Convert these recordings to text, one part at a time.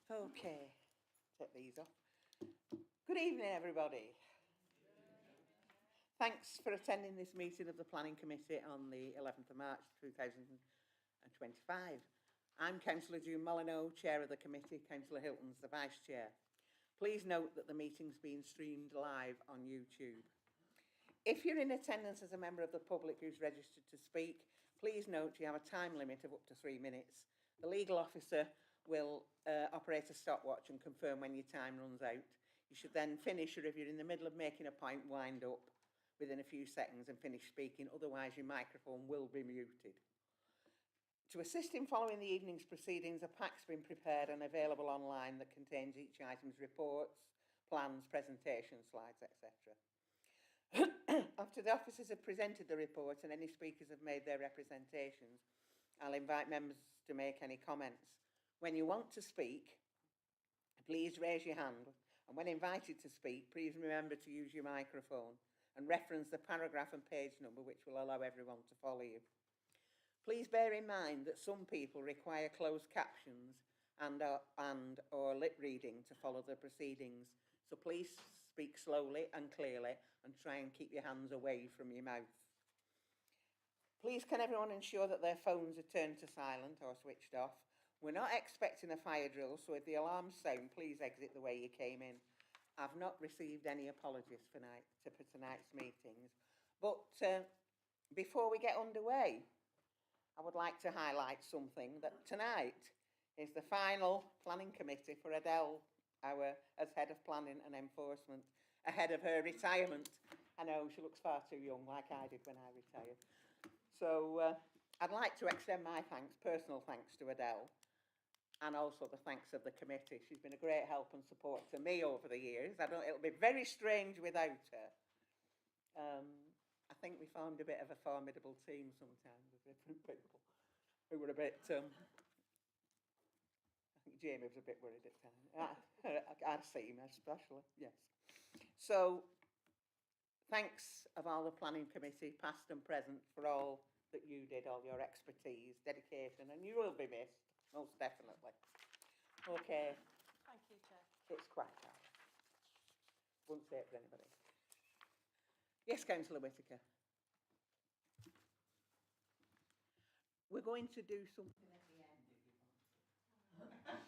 Okay, take these off. Good evening, everybody. Thanks for attending this meeting of the Planning Committee on the 11th of March 2025. I'm Councillor June Molyneux, Chair of the Committee, Councillor Hilton's the Vice Chair. Please note that the meeting's being streamed live on YouTube. If you're in attendance as a member of the public who's registered to speak, please note you have a time limit of up to 3 minutes. The legal officer will operate a stopwatch and confirm when your time runs out. You should then finish, or if you're in the middle of making a point, wind up within a few seconds and finish speaking, otherwise your microphone will be muted. To assist in following the evening's proceedings, a pack's been prepared and available online that contains each item's reports, plans, presentation slides, etc. After the officers have presented the report and any speakers have made their representations, I'll invite members to make any comments. When you want to speak, please raise your hand, and when invited to speak, please remember to use your microphone and reference the paragraph and page number, which will allow everyone to follow you. Please bear in mind that some people require closed captions or lip reading to follow the proceedings, so please speak slowly and clearly and try and keep your hands away from your mouth. Please can everyone ensure that their phones are turned to silent or switched off. We're not expecting a fire drill, so if the alarms sound, please exit the way you came in. I've not received any apologies for tonight's meetings. But before we get underway, I would like to highlight something, that tonight is the final planning committee for Adele, as head of planning and enforcement, ahead of her retirement. I know she looks far too young, like I did when I retired. So I'd like to extend my thanks, personal thanks to Adele, and also the thanks of the committee. She's been a great help and support to me over the years. It'll be very strange without her. I think we formed a bit of a formidable team sometimes with different people who were a bit, I think Jamie was a bit worried at times. I'd see him especially, yes. So thanks of all the planning committee, past and present, for all that you did, all your expertise, dedication, and you will be missed, most definitely. Okay. Thank you, Chair. It's quite hard. Wouldn't say it for anybody. Yes, Councillor Whittaker. We're going to do something at the end, if you want to.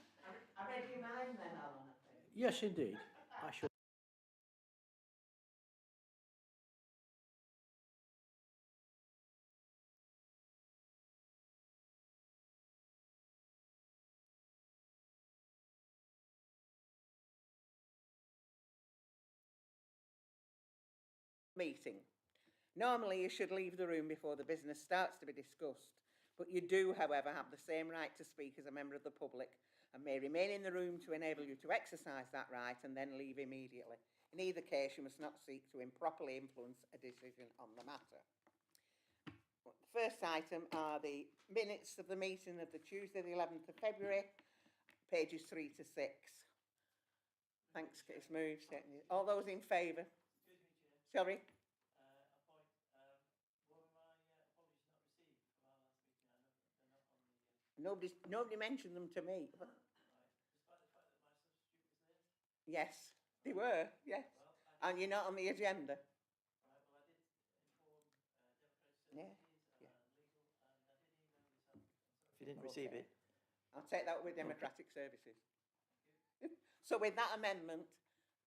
I read your mind then, Alan, I think. Yes, indeed. I shall. Meeting. Normally, you should leave the room before the business starts to be discussed, but you do, however, have the same right to speak as a member of the public and may remain in the room to enable you to exercise that right and then leave immediately. In either case, you must not seek to improperly influence a decision on the matter. The first item are the minutes of the meeting of the Tuesday, the 11th of February, pages 3 to 6. Thanks, it's moved. All those in favour? Excuse me, Chair. Sorry? A point. Were my apologies not received from our last meeting? I know they're not on the... Nobody mentioned them to me. Right. Despite the fact that my substitute was there? Yes, they were, yes. Well, And you're not on the agenda. Right, well, I did inform Democratic Yeah, Services yeah. and Legal, and I did email yourself. If you didn't receive it. I'll take that with Democratic Services. So with that amendment,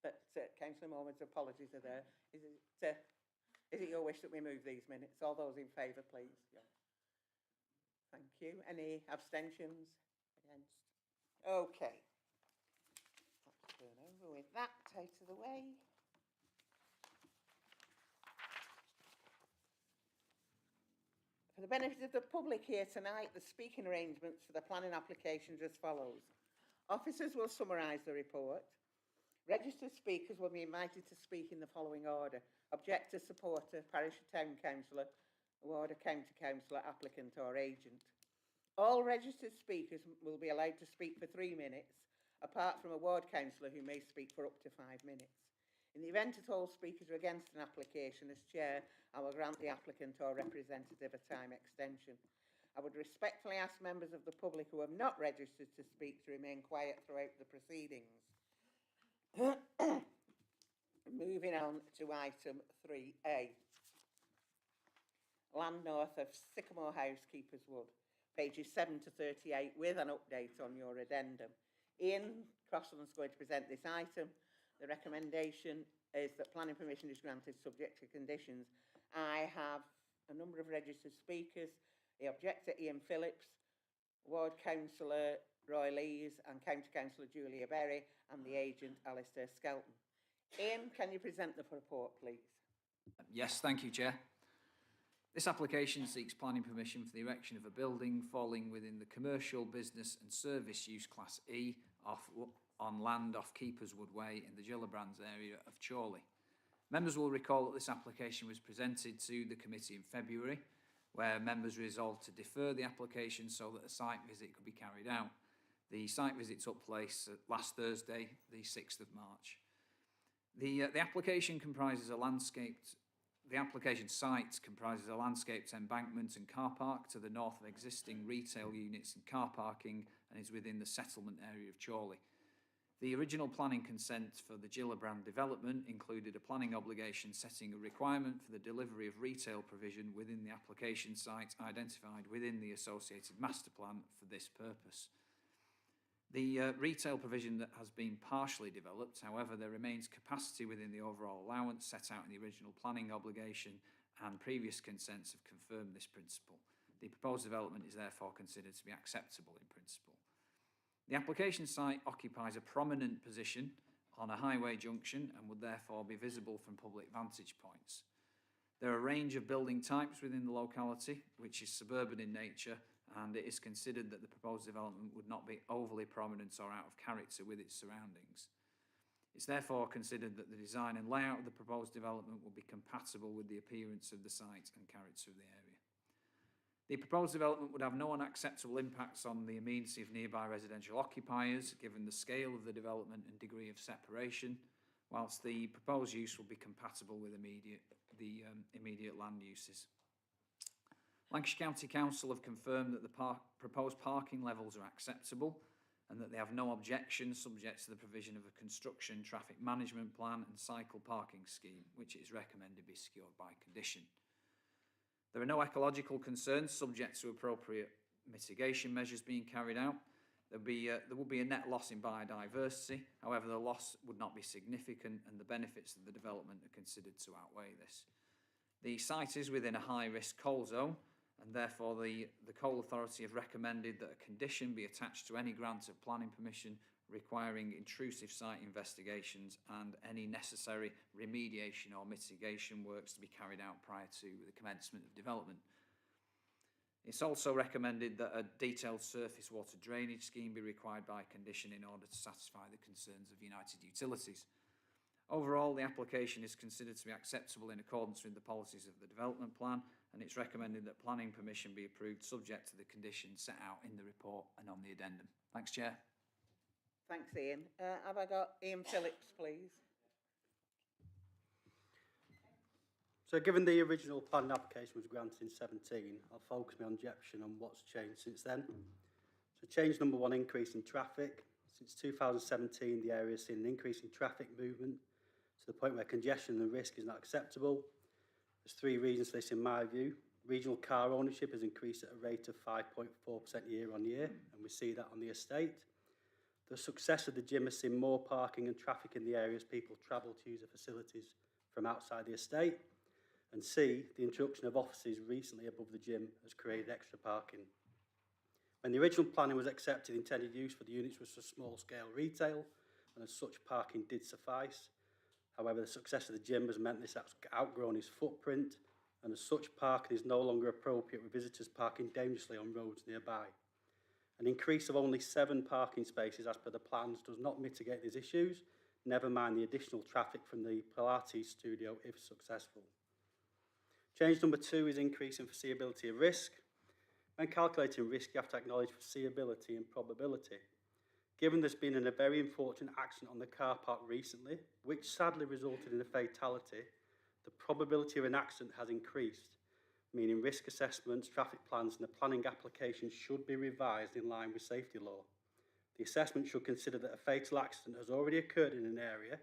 that Councillor Mormond's apologies are there, is it your wish that we move these minutes? All those in favour, please. Yeah. Thank you. Any abstentions? Against? Okay. Let's turn over with that out of the way. For the benefit of the public here tonight, the speaking arrangements for the planning applications are as follows. Officers will summarise the report. Registered speakers will be invited to speak in the following order: objector, supporter, parish or town councillor, ward or county councillor, applicant or agent. All registered speakers will be allowed to speak for 3 minutes, apart from a ward councillor who may speak for up to 5 minutes. In the event that all speakers are against an application, as chair, I will grant the applicant or representative a time extension. I would respectfully ask members of the public who have not registered to speak to remain quiet throughout the proceedings. Moving on to item 3A. Land north of Sycamore House, Keepers Wood, pages 7 to 38, with an update on your addendum. Ian Crossland's going to present this item. The recommendation is that planning permission is granted subject to conditions. I have a number of registered speakers. The objector, Ian Phillips, Ward Councillor Roy Lees, and County Councillor Julia Berry, and the agent, Alistair Skelton. Ian, can you present the report, please? Yes, thank you, Chair. This application seeks planning permission for the erection of a building falling within the commercial, business and service use class E on land off Keepers Wood Way in the Gillibrands area of Chorley. Members will recall that this application was presented to the committee in February, where members resolved to defer the application so that a site visit could be carried out. The site visit took place last Thursday, the 6th of March. The application site comprises a landscaped embankment and car park to the north of existing retail units and car parking, and is within the settlement area of Chorley. The original planning consent for the Gillibrand development included a planning obligation setting a requirement for the delivery of retail provision within the application site identified within the associated master plan for this purpose. The retail provision that has been partially developed, however, there remains capacity within the overall allowance set out in the original planning obligation, and previous consents have confirmed this principle. The proposed development is therefore considered to be acceptable in principle. The application site occupies a prominent position on a highway junction and would therefore be visible from public vantage points. There are a range of building types within the locality, which is suburban in nature, and it is considered that the proposed development would not be overly prominent or out of character with its surroundings. It's therefore considered that the design and layout of the proposed development will be compatible with the appearance of the site and character of the area. The proposed development would have no unacceptable impacts on the amenity of nearby residential occupiers, given the scale of the development and degree of separation, whilst the proposed use will be compatible with the immediate land uses. Lancashire County Council have confirmed that the proposed parking levels are acceptable and that they have no objections subject to the provision of a construction traffic management plan and cycle parking scheme, which it is recommended be secured by condition. There are no ecological concerns subject to appropriate mitigation measures being carried out. There will be a net loss in biodiversity. However, the loss would not be significant and the benefits of the development are considered to outweigh this. The site is within a high-risk coal zone, and therefore the Coal Authority have recommended that a condition be attached to any grant of planning permission requiring intrusive site investigations and any necessary remediation or mitigation works to be carried out prior to the commencement of development. It's also recommended that a detailed surface water drainage scheme be required by condition in order to satisfy the concerns of United Utilities. Overall, the application is considered to be acceptable in accordance with the policies of the development plan, and it's recommended that planning permission be approved subject to the conditions set out in the report and on the addendum. Thanks, Chair. Thanks, Ian. Have I got Ian Phillips, please? So given the original planning application was granted in 2017, I'll focus my objection on what's changed since then. So change number one, increase in traffic. Since 2017, the area has seen an increase in traffic movement to the point where congestion and risk is not acceptable. There's three reasons for this in my view. Regional car ownership has increased at a rate of 5.4% year on year, and we see that on the estate. The success of the gym has seen more parking and traffic in the area as people travel to use the facilities from outside the estate. And C, the introduction of offices recently above the gym has created extra parking. When the original planning was accepted, intended use for the units was for small-scale retail, and as such, parking did suffice. However, the success of the gym has meant this has outgrown its footprint, and as such, parking is no longer appropriate with visitors parking dangerously on roads nearby. An increase of only 7 parking spaces as per the plans does not mitigate these issues, never mind the additional traffic from the Pilates studio if successful. Change number 2 is increase in foreseeability of risk. When calculating risk, you have to acknowledge foreseeability and probability. Given there's been a very unfortunate accident on the car park recently, which sadly resulted in a fatality, the probability of an accident has increased. meaning risk assessments, traffic plans and the planning application should be revised in line with safety law. The assessment should consider that a fatal accident has already occurred in an area,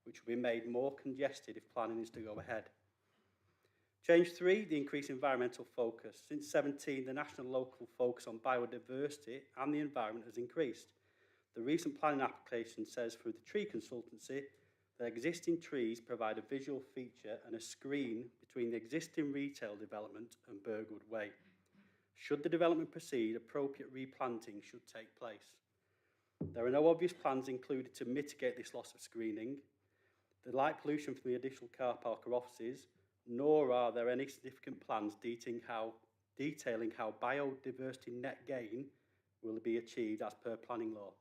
which will be made more congested if planning is to go ahead. Change 3, the increased environmental focus. Since 17, the national and local focus on biodiversity and the environment has increased. The recent planning application says through the tree consultancy that existing trees provide a visual feature and a screen between the existing retail development and Burgwood Way. Should the development proceed, appropriate replanting should take place. There are no obvious plans included to mitigate this loss of screening, the light pollution from the additional car park or offices, nor are there any significant plans detailing how biodiversity net gain will be achieved as per planning law.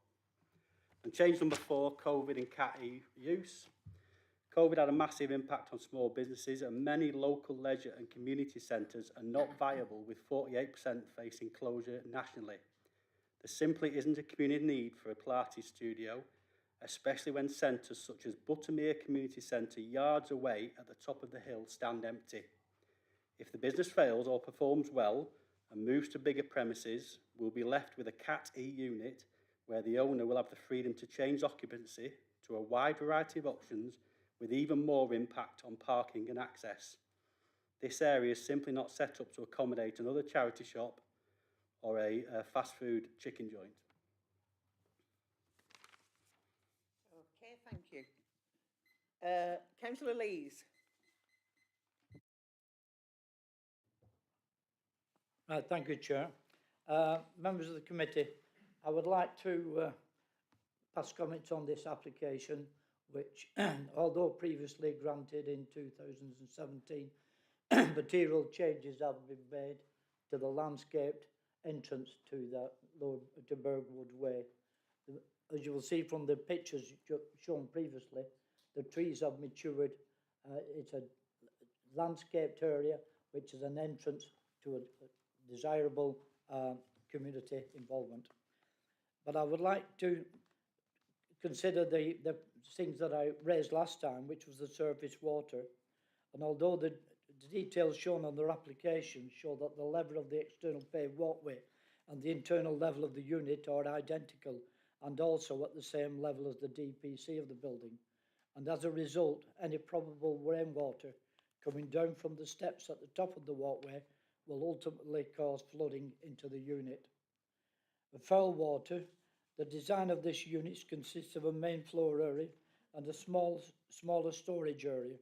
And change number 4, COVID and Cat E use. COVID had a massive impact on small businesses, and many local leisure and community centres are not viable, with 48% facing closure nationally. There simply isn't a community need for a Pilates studio, especially when centres such as Buttermere Community Centre, yards away at the top of the hill, stand empty. If the business fails or performs well and moves to bigger premises, we'll be left with a Cat E unit where the owner will have the freedom to change occupancy to a wide variety of options with even more impact on parking and access. This area is simply not set up to accommodate another charity shop or a fast food chicken joint. Okay, thank you. Councillor Lees. Thank you, Chair. Members of the committee, I would like to pass comments on this application, which, although previously granted in 2017, material changes have been made to the landscaped entrance to Burgwood Way. As you will see from the pictures shown previously, the trees have matured. It's a landscaped area, which is an entrance to a desirable community involvement. But I would like to consider the things that I raised last time, which was the surface water. And although the details shown on their application show that the level of the external paved walkway and the internal level of the unit are identical and also at the same level as the DPC of the building, and as a result, any probable rainwater coming down from the steps at the top of the walkway will ultimately cause flooding into the unit. The foul water, the design of this unit consists of a main floor area and a smaller storage area.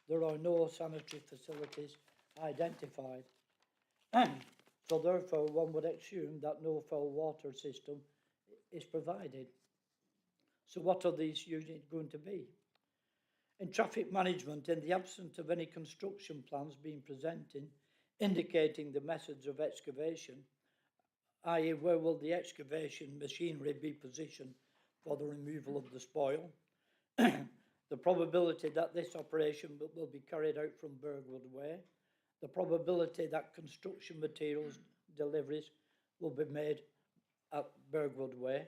There are no sanitary facilities identified. So therefore, one would assume that no foul water system is provided. So what are these units going to be? In traffic management, in the absence of any construction plans being presented indicating the methods of excavation, i.e. where will the excavation machinery be positioned for the removal of the spoil, the probability that this operation will be carried out from Burgwood Way, the probability that construction materials deliveries will be made at Burgwood Way,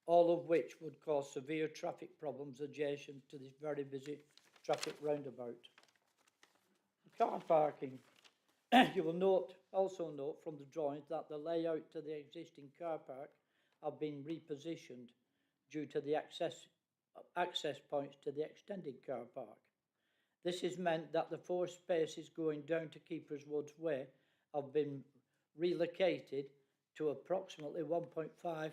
all of which would cause severe traffic problems adjacent to this very busy traffic roundabout. Car parking. You will also note from the drawings that the layout to the existing car park have been repositioned due to the access points to the extended car park. This has meant that the 4 spaces going down to Keepers Woods Way have been relocated to approximately 1.5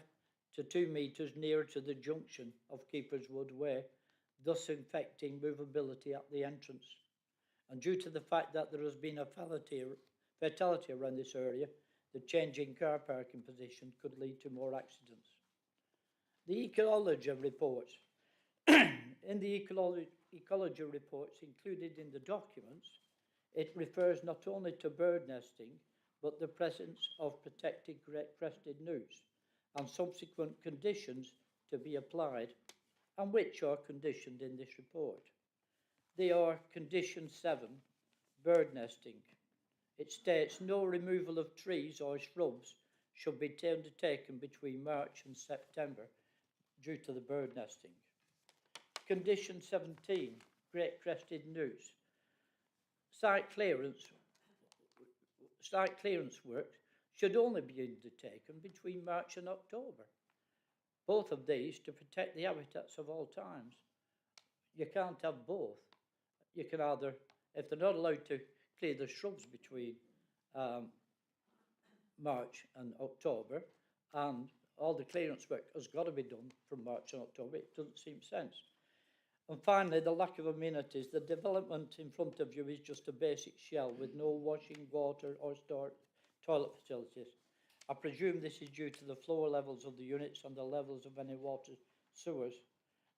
to 2 metres nearer to the junction of Keepers Wood Way, thus affecting movability at the entrance. And due to the fact that there has been a fatality around this area, the changing car parking position could lead to more accidents. The ecology reports. In the ecology reports included in the documents, it refers not only to bird nesting, but the presence of protected great-crested newts and subsequent conditions to be applied, and which are conditioned in this report. They are Condition 7, bird nesting. It states no removal of trees or shrubs should be undertaken between March and September due to the bird nesting. Condition 17, great-crested newts. Site clearance site clearance works should only be undertaken between March and October. Both of these to protect the habitats of all times. You can't have both. You can either, if they're not allowed to clear the shrubs between March and October, and all the clearance work has got to be done from March and October, it doesn't seem sense. And finally, the lack of amenities. The development in front of you is just a basic shell with no washing, water or toilet facilities. I presume this is due to the floor levels of the units and the levels of any water sewers.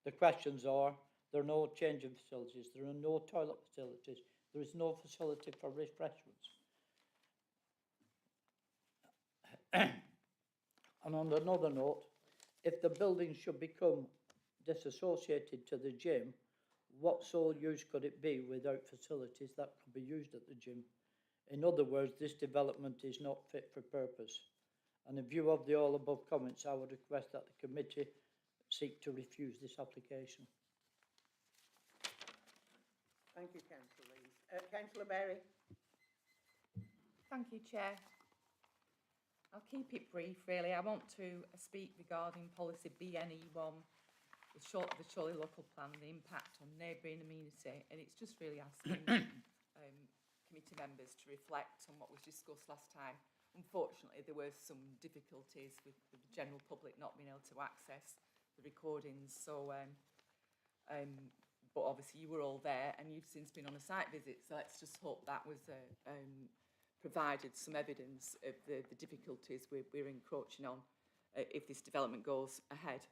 The questions are, there are no changing facilities, there are no toilet facilities, there is no facility for refreshments. And on another note, if the building should become disassociated to the gym, what sole use could it be without facilities that could be used at the gym? In other words, this development is not fit for purpose. And in view of the all above comments, I would request that the committee seek to refuse this application. Thank you, Councillor Lees. Councillor Berry. Thank you, Chair. I'll keep it brief, really. I want to speak regarding policy BNE1, the Chorley local plan, the impact on neighbouring amenity, and it's just really asking committee members to reflect on what was discussed last time. Unfortunately, there were some difficulties with the general public not being able to access the recordings, so but obviously you were all there and you've since been on a site visit, so let's just hope that was provided some evidence of the difficulties we're encroaching on if this development goes ahead.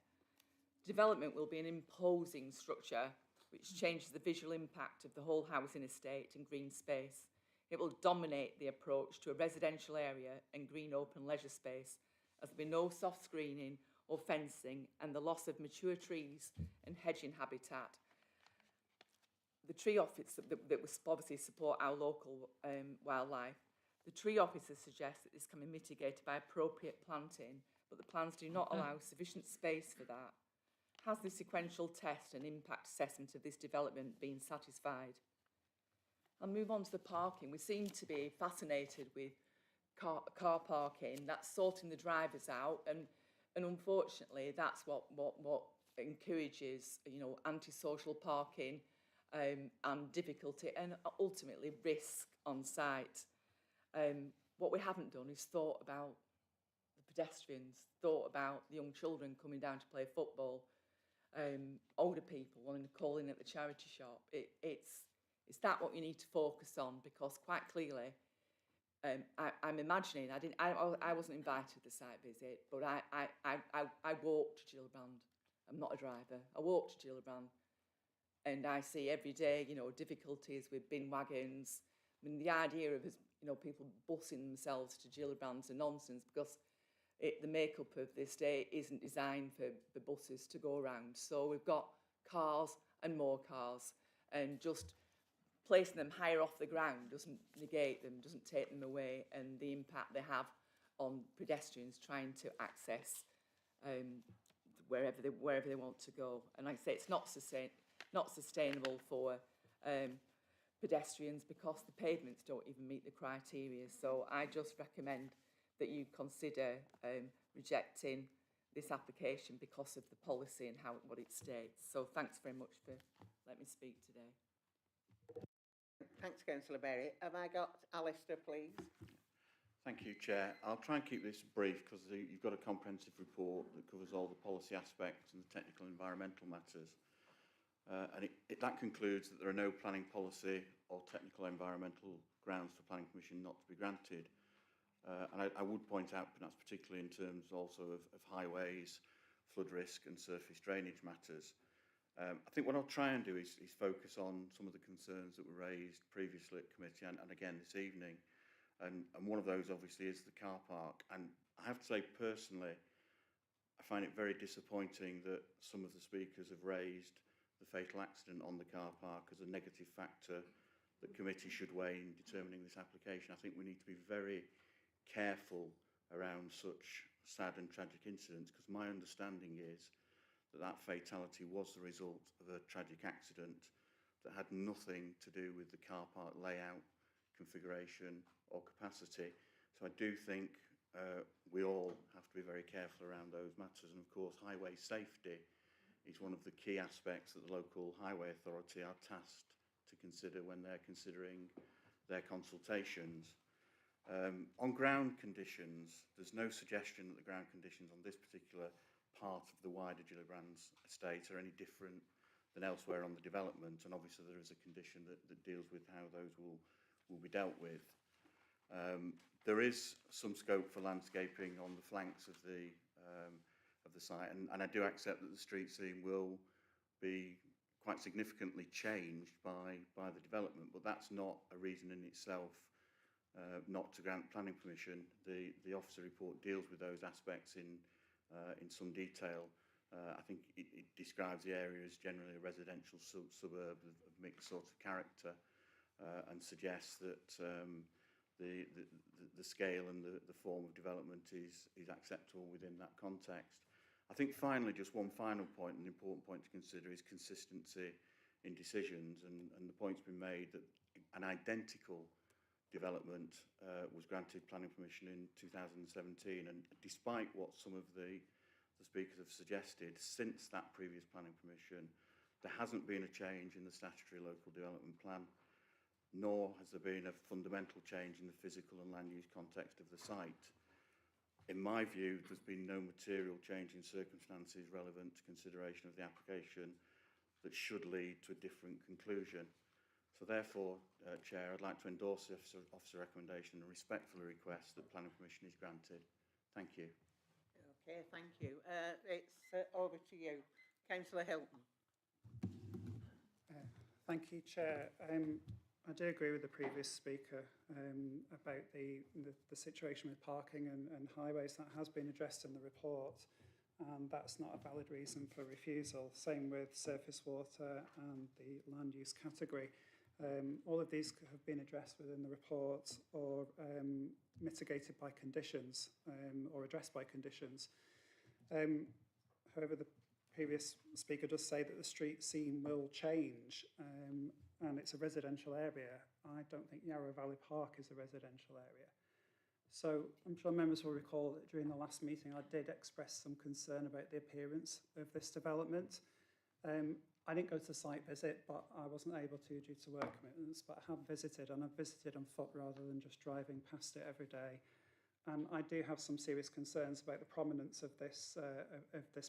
Development will be an imposing structure which changes the visual impact of the whole housing estate and green space. It will dominate the approach to a residential area and green open leisure space, as there'll be no soft screening or fencing and the loss of mature trees and hedging habitat. The tree office that will obviously support our local wildlife. The tree officer suggests that this can be mitigated by appropriate planting, but the plans do not allow sufficient space for that. Has the sequential test and impact assessment of this development been satisfied? I'll move on to the parking. We seem to be fascinated with car parking. That's sorting the drivers out, and unfortunately, that's what encourages, you know, antisocial parking and difficulty and ultimately risk on site. What we haven't done is thought about the pedestrians, thought about the young children coming down to play football, older people wanting to call in at the charity shop. Is that what you need to focus on? Because quite clearly, I'm imagining, I wasn't invited to the site visit, but I walked to Gillibrand. I'm not a driver. I walked to Gillibrand, and I see every day, you know, difficulties with bin wagons. I mean, the idea of, you know, people busing themselves to Gillibrand's a nonsense, because the makeup of the estate isn't designed for the buses to go around. So we've got cars and more cars, and just placing them higher off the ground doesn't negate them, doesn't take them away, and the impact they have on pedestrians trying to access wherever they want to go. And like I say, it's not sustainable for pedestrians, because the pavements don't even meet the criteria. So I just recommend that you consider rejecting this application because of the policy and what it states. So thanks very much for letting me speak today. Thanks, Councillor Berry. Have I got Alistair, please? Thank you, Chair. I'll try and keep this brief because you've got a comprehensive report that covers all the policy aspects and the technical and environmental matters. And that concludes that there are no planning policy or technical environmental grounds for Planning Commission not to be granted. And I would point out, perhaps particularly in terms also of highways, flood risk and surface drainage matters. I think what I'll try and do is focus on some of the concerns that were raised previously at committee and again this evening. And one of those obviously is the car park. And I have to say personally, I find it very disappointing that some of the speakers have raised the fatal accident on the car park as a negative factor that committee should weigh in determining this application. I think we need to be very careful around such sad and tragic incidents, because my understanding is that fatality was the result of a tragic accident that had nothing to do with the car park layout, configuration or capacity. So I do think we all have to be very careful around those matters. And of course, highway safety is one of the key aspects that the local highway authority are tasked to consider when they're considering their consultations. On ground conditions, there's no suggestion that the ground conditions on this particular part of the wider Gillibrands estate are any different than elsewhere on the development, and obviously there is a condition that deals with how those will be dealt with. There is some scope for landscaping on the flanks of the site, and I do accept that the street scene will be quite significantly changed by the development, but that's not a reason in itself not to grant planning permission. The officer report deals with those aspects in some detail. I think it describes the area as generally a residential suburb of mixed sort of character, and suggests that the scale and the form of development is acceptable within that context. I think finally, just one final point, an important point to consider, is consistency in decisions, and the point's been made that an identical development was granted planning permission in 2017, and despite what some of the speakers have suggested, since that previous planning permission, there hasn't been a change in the statutory local development plan, nor has there been a fundamental change in the physical and land use context of the site. In my view, there's been no material change in circumstances relevant to consideration of the application that should lead to a different conclusion. So therefore, Chair, I'd like to endorse the officer recommendation and respectfully request that planning permission is granted. Thank you. Okay, thank you. It's over to you. Councillor Hilton. Thank you, Chair. I do agree with the previous speaker about the situation with parking and highways. That has been addressed in the report, and that's not a valid reason for refusal. Same with surface water and the land use category. All of these have been addressed within the report or mitigated by conditions or addressed by conditions. However, the previous speaker does say that the street scene will change and it's a residential area. I don't think Yarrow Valley Park is a residential area. So I'm sure members will recall that during the last meeting I did express some concern about the appearance of this development. I didn't go to the site visit, but I wasn't able to due to work commitments, but I have visited, and I've visited on foot rather than just driving past it every day. And I do have some serious concerns about the prominence of this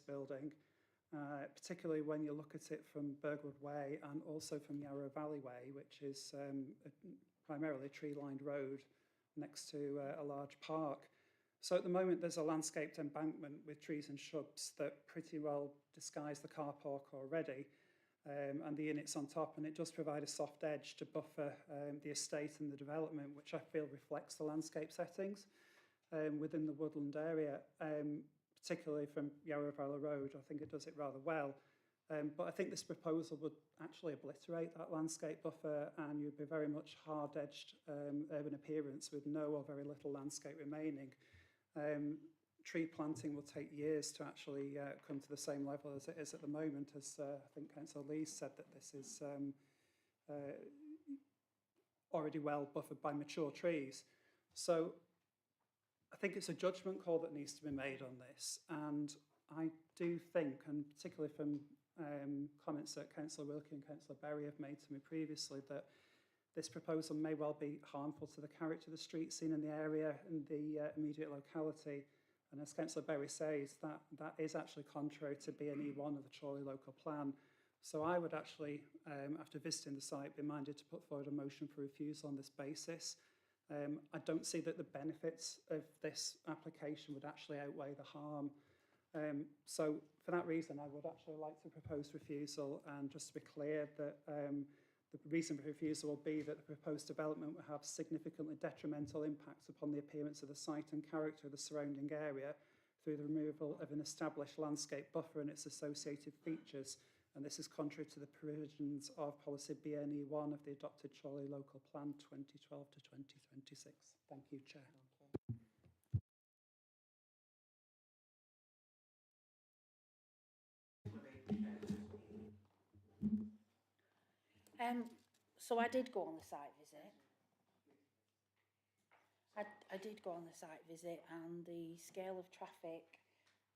building, particularly when you look at it from Burgwood Way and also from Yarrow Valley Way, which is primarily a tree-lined road next to a large park. So at the moment there's a landscaped embankment with trees and shrubs that pretty well disguise the car park already, and the units on top, and it does provide a soft edge to buffer the estate and the development, which I feel reflects the landscape settings within the woodland area, particularly from Yarrow Valley Road. I think it does it rather well. But I think this proposal would actually obliterate that landscape buffer, and you'd be very much hard-edged urban appearance with no or very little landscape remaining. Tree planting will take years to actually come to the same level as it is at the moment, as I think Councillor Lee said that this is already well buffered by mature trees. So I think it's a judgment call that needs to be made on this, and I do think, and particularly from comments that Councillor Wilkie and Councillor Berry have made to me previously, that this proposal may well be harmful to the character of the street scene in the area and the immediate locality. And as Councillor Berry says, that is actually contrary to BNE 1 of the Chorley Local Plan. So I would actually, after visiting the site, be minded to put forward a motion for refusal on this basis. I don't see that the benefits of this application would actually outweigh the harm. So for that reason, I would actually like to propose refusal, and just to be clear that the reason for refusal will be that the proposed development will have significantly detrimental impacts upon the appearance of the site and character of the surrounding area through the removal of an established landscape buffer and its associated features. And this is contrary to the provisions of policy BNE 1 of the adopted Chorley Local Plan 2012 to 2026. Thank you, Chair. So I did go on the site visit. I did go on the site visit, and the scale of traffic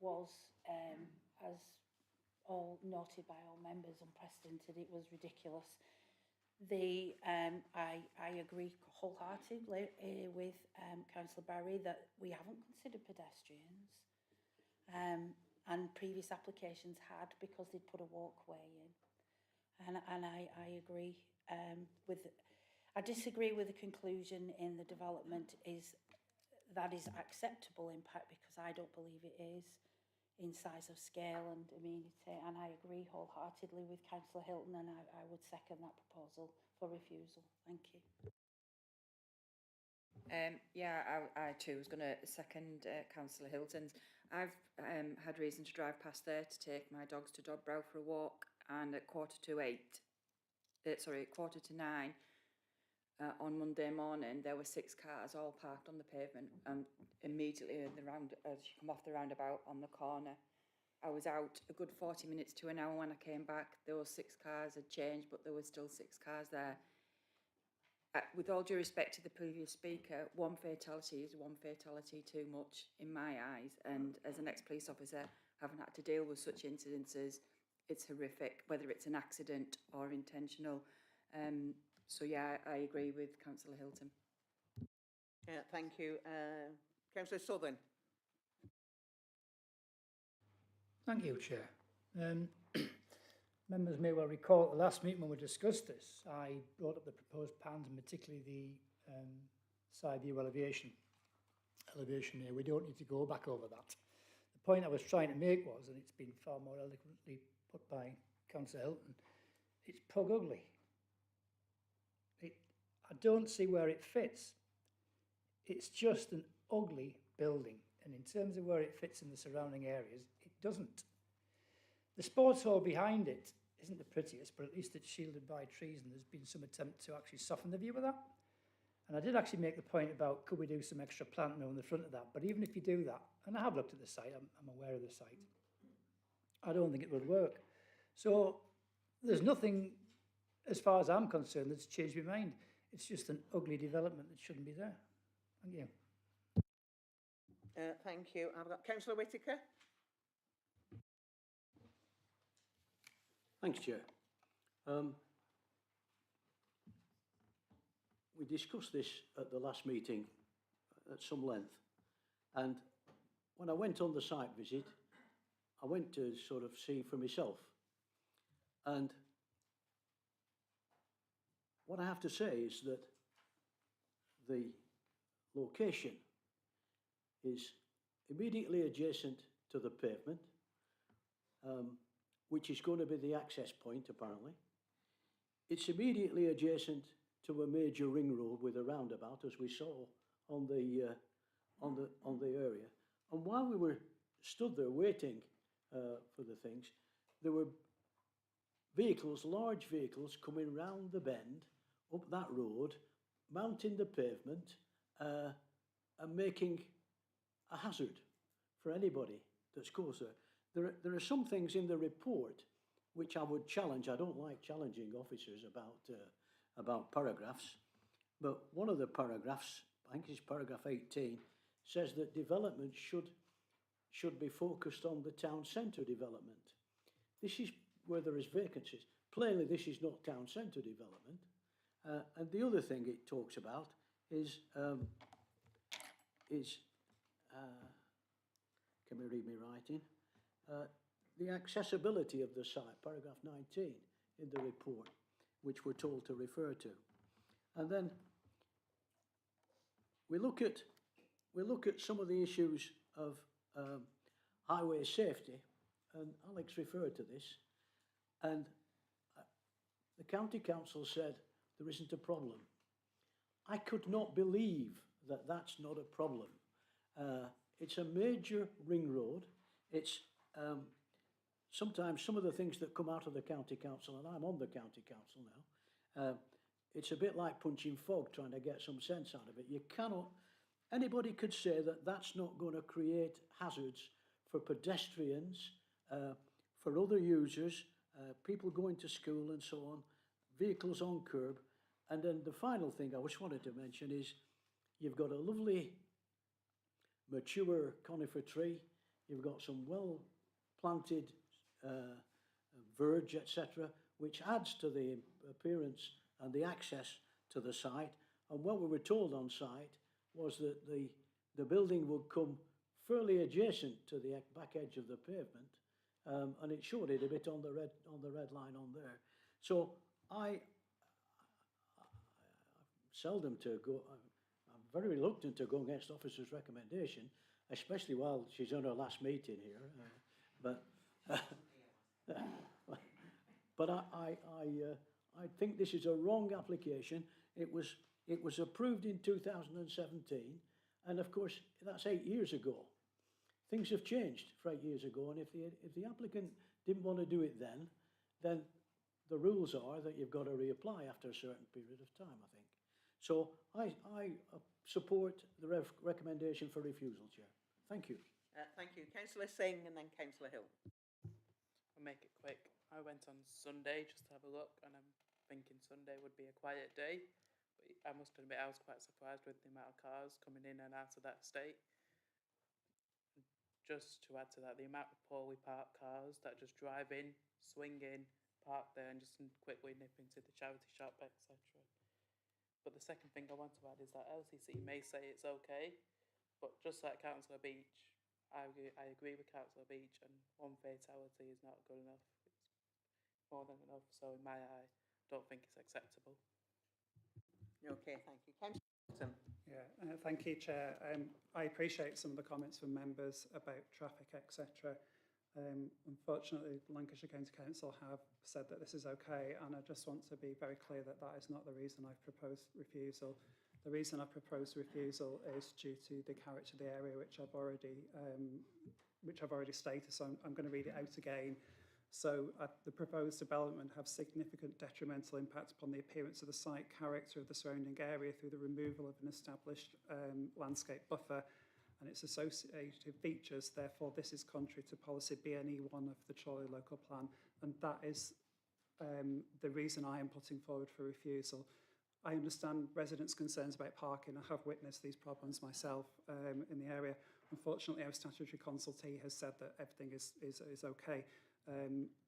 was, as all noted by all members, unprecedented. It was ridiculous. I agree wholeheartedly with Councillor Barry that we haven't considered pedestrians, and previous applications had, because they'd put a walkway in. And I agree with. I disagree with the conclusion in the development is acceptable impact, because I don't believe it is in size of scale and amenity, and I agree wholeheartedly with Councillor Hilton, and I would second that proposal for refusal. Thank you. Yeah, I too was going to second Councillor Hilton's. I've had reason to drive past there to take my dogs to Doddbrow for a walk, and at 9:45, on Monday morning, there were 6 cars all parked on the pavement, and immediately as you come off the roundabout on the corner, I was out a good 40 minutes to an hour when I came back. Those 6 cars had changed, but there were still 6 cars there. With all due respect to the previous speaker, one fatality is one fatality too much in my eyes, and as an ex-police officer, having had to deal with such incidences, it's horrific, whether it's an accident or intentional. So yeah, I agree with Councillor Hilton. Thank you. Councillor Southern. Thank you, Chair. Members may well recall at the last meeting when we discussed this, I brought up the proposed plans, and particularly the side view elevation here. We don't need to go back over that. The point I was trying to make was, and it's been far more eloquently put by Councillor Hilton, it's pug ugly. I don't see where it fits. It's just an ugly building, and in terms of where it fits in the surrounding areas, it doesn't. The sports hall behind it isn't the prettiest, but at least it's shielded by trees, and there's been some attempt to actually soften the view of that. And I did actually make the point about, could we do some extra planting on the front of that? But even if you do that, and I have looked at the site, I'm aware of the site, I don't think it would work. So there's nothing, as far as I'm concerned, that's changed my mind. It's just an ugly development that shouldn't be there. Thank you. Thank you. I've got Councillor Whittaker. Thanks, Chair. We discussed this at the last meeting at some length, and when I went on the site visit, I went to sort of see for myself, and what I have to say is that the location is immediately adjacent to the pavement, which is going to be the access point, apparently. It's immediately adjacent to a major ring road with a roundabout, as we saw on the area. And while we were stood there waiting for the things, there were vehicles, large vehicles, coming round the bend up that road, mounting the pavement, and making a hazard for anybody that goes there. There are some things in the report which I would challenge. I don't like challenging officers about paragraphs, but one of the paragraphs, I think it's paragraph 18, says that development should be focused on the town centre development. This is where there is vacancies. Plainly, this is not town centre development. And the other thing it talks about is can we read me writing? The accessibility of the site, paragraph 19 in the report, which we're told to refer to. And then we look at some of the issues of highway safety, and Alex referred to this, and the county council said there isn't a problem. I could not believe that that's not a problem. It's a major ring road. It's sometimes some of the things that come out of the county council, and I'm on the county council now, it's a bit like punching fog, trying to get some sense out of it. You cannot, anybody could say that that's not going to create hazards for pedestrians, for other users, people going to school and so on, vehicles on curb. And then the final thing I just wanted to mention is You've got a lovely mature conifer tree. You've got some well planted verge, etc., which adds to the appearance and the access to the site. And what we were told on site was that the building would come fairly adjacent to the back edge of the pavement, and it showed it a bit on the red line on there. So I'm seldom to go. I'm very reluctant to go against officer's recommendation, especially while she's on her last meeting here. But I think this is a wrong application. It was approved in 2017, and of course that's 8 years ago. Things have changed for 8 years ago, and if the applicant didn't want to do it then the rules are that you've got to reapply after a certain period of time, I think. So I support the recommendation for refusal, Chair. Thank you. Thank you. Councillor Singh and then Councillor Hill. I'll make it quick. I went on Sunday just to have a look, and I'm thinking Sunday would be a quiet day. But I must admit, I was quite surprised with the amount of cars coming in and out of that estate. Just to add to that, the amount of poorly parked cars that just drive in, swing in, park there, and just quickly nip into the charity shop, etc. But the second thing I want to add is that LCC may say it's okay, but just like Councillor Beach, I agree with Councillor Beach, and one fatality is not good enough. It's more than enough, so in my eye, I don't think it's acceptable. Okay, thank you. Councillor Hilton. Yeah, thank you, Chair. I appreciate some of the comments from members about traffic, etc. Unfortunately, Lancashire County Council have said that this is okay, and I just want to be very clear that that is not the reason I've proposed refusal. The reason I proposed refusal is due to the character of the area, which I've already stated. So I'm going to read it out again. So the proposed development have significant detrimental impact upon the appearance of the site, character of the surrounding area through the removal of an established landscape buffer and its associated features. Therefore, this is contrary to policy BNE1 of the Chorley Local Plan, and that is the reason I am putting forward for refusal. I understand residents' concerns about parking. I have witnessed these problems myself in the area. Unfortunately, our statutory consultee has said that everything is okay.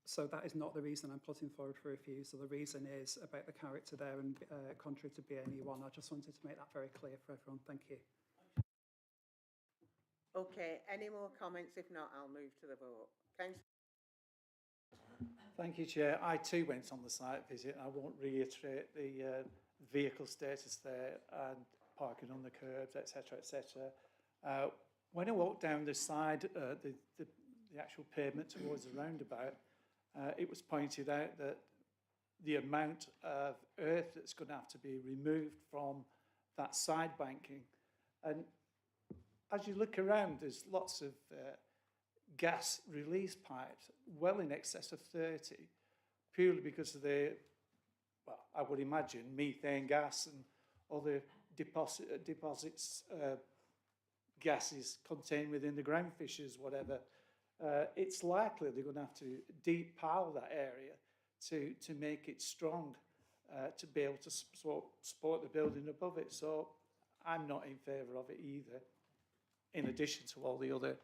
So that is not the reason I'm putting forward for refusal. The reason is about the character there and contrary to BNE1. I just wanted to make that very clear for everyone. Thank you. Okay, any more comments? If not, I'll move to the vote. Thank you, Chair. I too went on the site visit. I won't reiterate the vehicle status there and parking on the curbs, etc., etc. When I walked down the side, the actual pavement towards the roundabout, it was pointed out that the amount of earth that's going to have to be removed from that side banking. And as you look around, there's lots of gas release pipes, well in excess of 30, purely because of the, well, I would imagine, methane gas and other deposits, gases contained within the ground fissures, whatever. It's likely they're going to have to deep pile that area to make it strong, to be able to support the building above it. So I'm not in favour of it either, in addition to all the other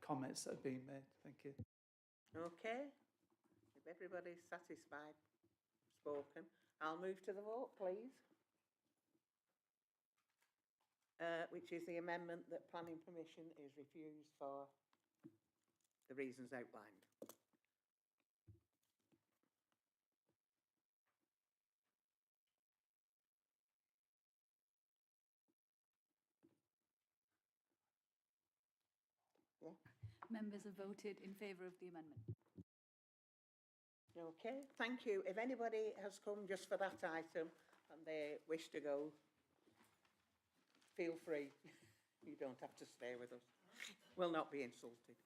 comments that have been made. Thank you. Okay, if everybody's satisfied, spoken, I'll move to the vote, please. Which is the amendment that planning permission is refused for the reasons outlined. Yeah. Members have voted in favour of the amendment. Okay, thank you. If anybody has come just for that item and they wish to go, feel free. You don't have to stay with us. We'll not be insulted.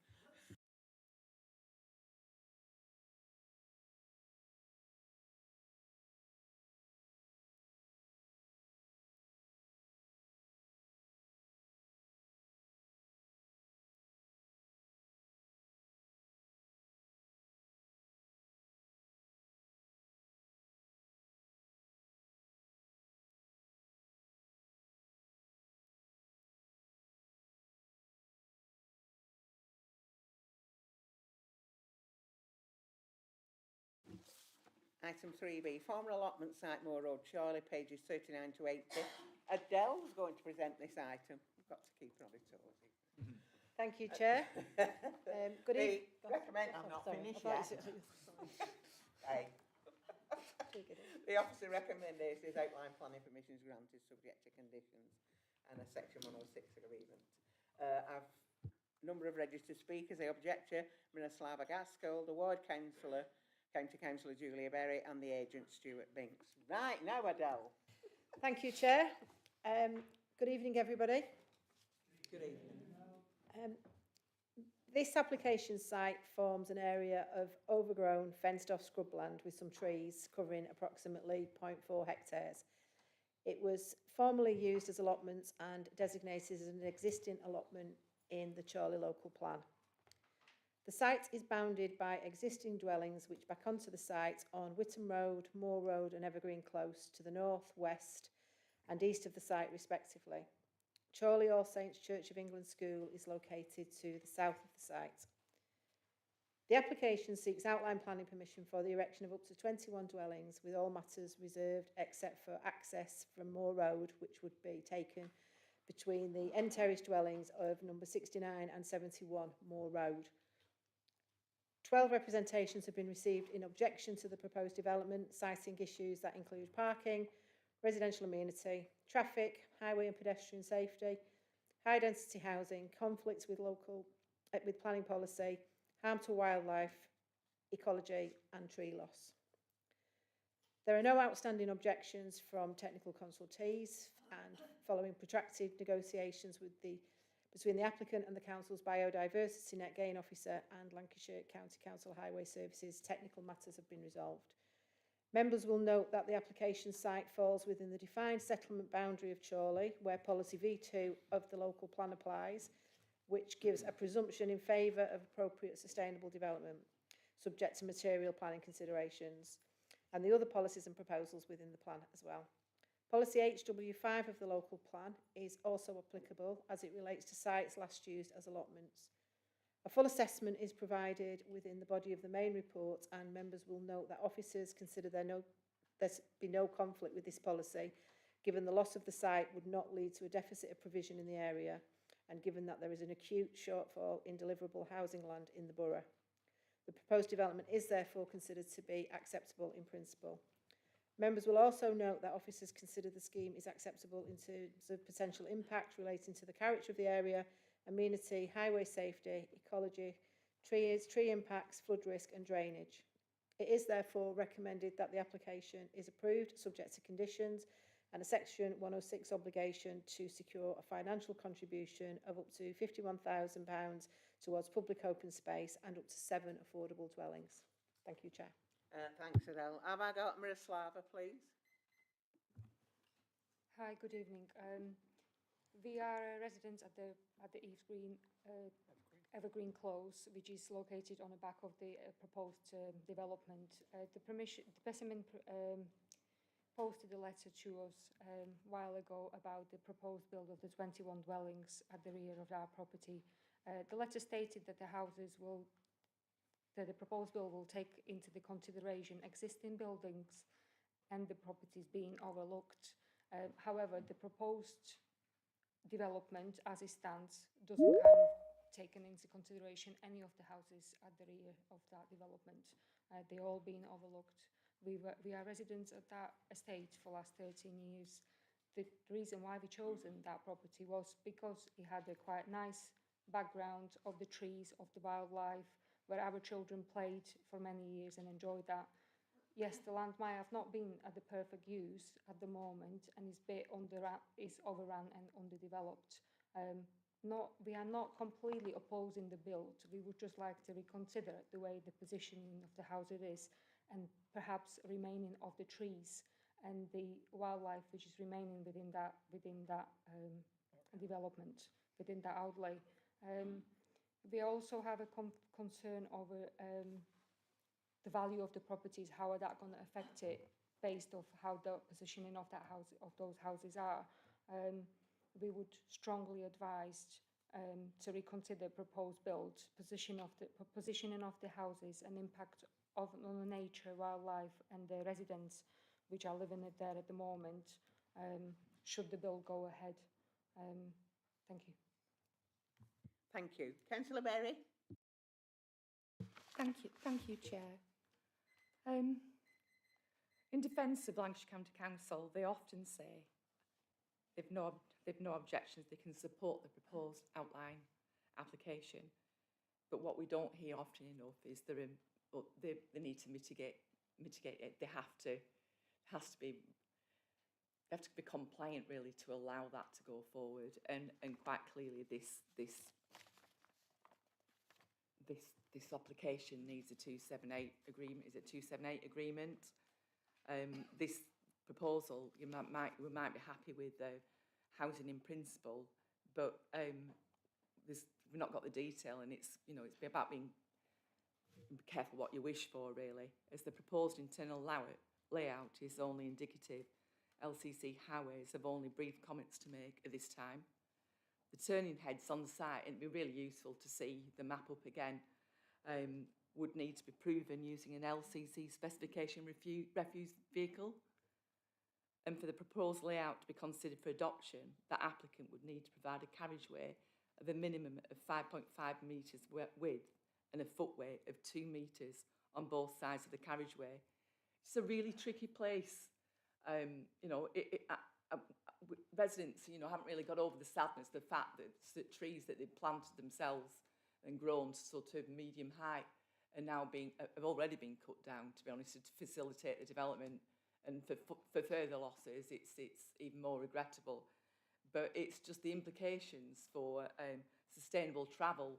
Item 3B, former allotment site Moor Road, Chorley, pages 39 to 80. Adele's going to present this item. We've got to keep her on her toes. Thank you, Chair. Good evening. I'm not finished yet. Hey. The officer recommendation is outline planning permissions granted subject to conditions and a section 106 agreement. I've number of registered speakers. The objector, Miroslava Gaskell, the ward councillor, County Councillor Julia Berry, and the agent Stuart Binks. Right, now Adele. Thank you, Chair. Good evening, everybody. Good evening. This application site forms an area of overgrown, fenced-off scrubland with some trees covering approximately 0.4 hectares. It was formerly used as allotments and designated as an existing allotment in the Chorley local plan. The site is bounded by existing dwellings which back onto the site on Whittam Road, Moor Road and Evergreen Close to the north, west and east of the site respectively. Chorley All Saints Church of England School is located to the south of the site. The application seeks outline planning permission for the erection of up to 21 dwellings with all matters reserved except for access from Moor Road, which would be taken between the end terrace dwellings of number 69 and 71 Moor Road. 12 representations have been received in objection to the proposed development, citing issues that include parking, residential amenity, traffic, highway and pedestrian safety, high density housing, conflicts with planning policy, harm to wildlife, ecology and tree loss. There are no outstanding objections from technical consultees, and following protracted negotiations between the applicant and the Council's Biodiversity Net Gain Officer and Lancashire County Council Highway Services, technical matters have been resolved. Members will note that the application site falls within the defined settlement boundary of Chorley, where policy V2 of the local plan applies, which gives a presumption in favour of appropriate sustainable development, subject to material planning considerations, and the other policies and proposals within the plan as well. Policy HW5 of the local plan is also applicable as it relates to sites last used as allotments. A full assessment is provided within the body of the main report, and members will note that officers consider there's be no conflict with this policy, given the loss of the site would not lead to a deficit of provision in the area, and given that there is an acute shortfall in deliverable housing land in the borough. The proposed development is therefore considered to be acceptable in principle. Members will also note that officers consider the scheme is acceptable in terms of potential impact relating to the character of the area, amenity, highway safety, ecology, tree impacts, flood risk and drainage. It is therefore recommended that the application is approved subject to conditions and a section 106 obligation to secure a financial contribution of up to £51,000 towards public open space and up to 7 affordable dwellings. Thank you, Chair. Thanks, Adele. Have I got Miroslava, please? Hi, good evening. We are residents at the Evergreen Close, which is located on the back of the proposed development. The specimen posted a letter to us a while ago about the proposed build of the 21 dwellings at the rear of our property. The letter stated that the proposed bill will take into the consideration existing buildings and the properties being overlooked. However, the proposed development as it stands doesn't take into consideration any of the houses at the rear of that development. They're all being overlooked. We are residents at that estate for the last 13 years. The reason why we chosen that property was because it had a quite nice background of the trees, of the wildlife, where our children played for many years and enjoyed that. Yes, the land might have not been at the perfect use at the moment and is overrun and underdeveloped. We are not completely opposing the build. We would just like to reconsider the way the positioning of the house it is, and perhaps remaining of the trees and the wildlife which is remaining within that development, within that outlay. We also have a concern over the value of the properties. How are that going to affect it based off how the positioning of those houses are? We would strongly advise to reconsider proposed build, positioning of the houses and impact of the nature, wildlife and the residents which are living it there at the moment, should the bill go ahead. Thank you. Thank you. Councillor Berry? Thank you, Chair. In defence of Lancashire County Council, they often say they've no objections, they can support the proposed outline application. But what we don't hear often enough is they need to mitigate it. They have to be compliant really to allow that to go forward. And quite clearly this application needs a 278 agreement. Is it 278 agreement? This proposal, we might be happy with the housing in principle, but we've not got the detail, and it's about being careful what you wish for, really. As the proposed internal layout is only indicative, LCC Highways have only brief comments to make at this time. The turning heads on the site, and it'd be really useful to see the map up again, would need to be proven using an LCC specification refuse vehicle. And for the proposed layout to be considered for adoption, the applicant would need to provide a carriageway of a minimum of 5.5 metres width and a footway of 2 metres on both sides of the carriageway. It's a really tricky place. Residents, haven't really got over the sadness, the fact that the trees that they've planted themselves and grown to sort of medium height are now have already been cut down, to be honest, to facilitate the development. And for further losses, it's even more regrettable. But it's just the implications for sustainable travel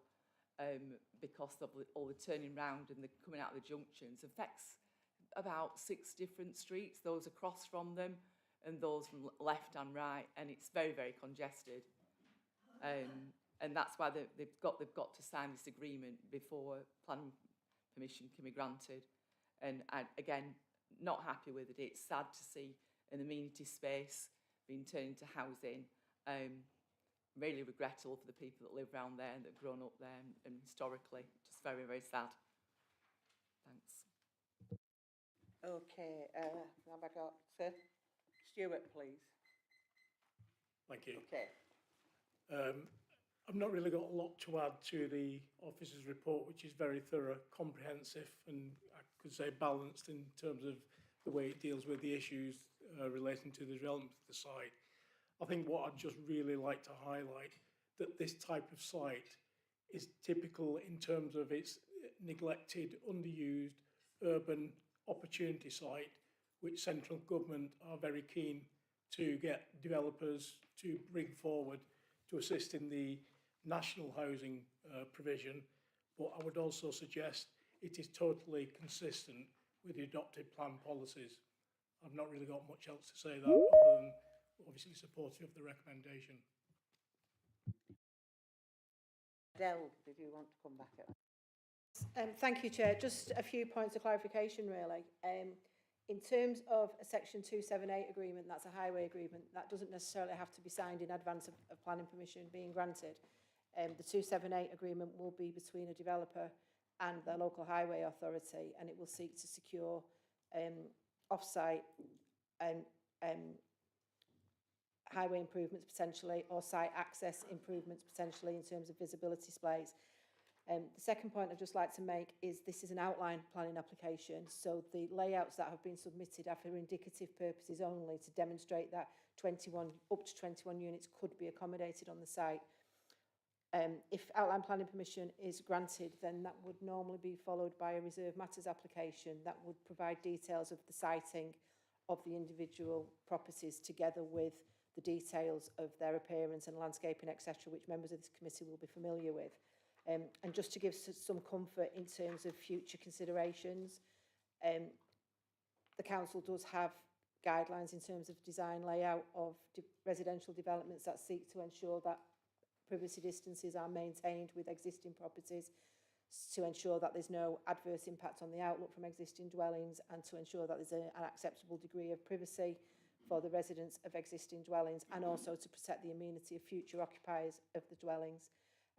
because of all the turning round and the coming out of the junctions affects about 6 different streets, those across from them and those from left and right, and it's very, very congested. And that's why they've got to sign this agreement before planning permission can be granted. And again, not happy with it. It's sad to see an amenity space being turned into housing. Really regrettable for the people that live around there and that have grown up there and historically. Just very, very sad. Thanks. Okay, now I got Stuart, please. Thank you. Okay. I've not really got a lot to add to the officer's report, which is very thorough, comprehensive, and I could say balanced in terms of the way it deals with the issues relating to the development of the site. I think what I'd just really like to highlight, that this type of site is typical in terms of its neglected, underused, urban opportunity site, which central government are very keen to get developers to bring forward to assist in the national housing provision. But I would also suggest it is totally consistent with the adopted plan policies. I've not really got much else to say that other than obviously supportive of the recommendation. Adele, did you want to come back at that? Thank you, Chair. Just a few points of clarification, really. In terms of a Section 278 agreement, that's a highway agreement, that doesn't necessarily have to be signed in advance of planning permission being granted. The 278 agreement will be between a developer and the local highway authority, and it will seek to secure off-site highway improvements potentially, or site access improvements potentially in terms of visibility displays. The second point I'd just like to make is this is an outline planning application, so the layouts that have been submitted are for indicative purposes only to demonstrate that up to 21 units could be accommodated on the site. If outline planning permission is granted, then that would normally be followed by a reserve matters application that would provide details of the siting of the individual properties together with the details of their appearance and landscaping, etc., which members of this committee will be familiar with. And just to give some comfort in terms of future considerations, the council does have guidelines in terms of design layout of residential developments that seek to ensure that privacy distances are maintained with existing properties, to ensure that there's no adverse impact on the outlook from existing dwellings, and to ensure that there's an acceptable degree of privacy for the residents of existing dwellings, and also to protect the amenity of future occupiers of the dwellings.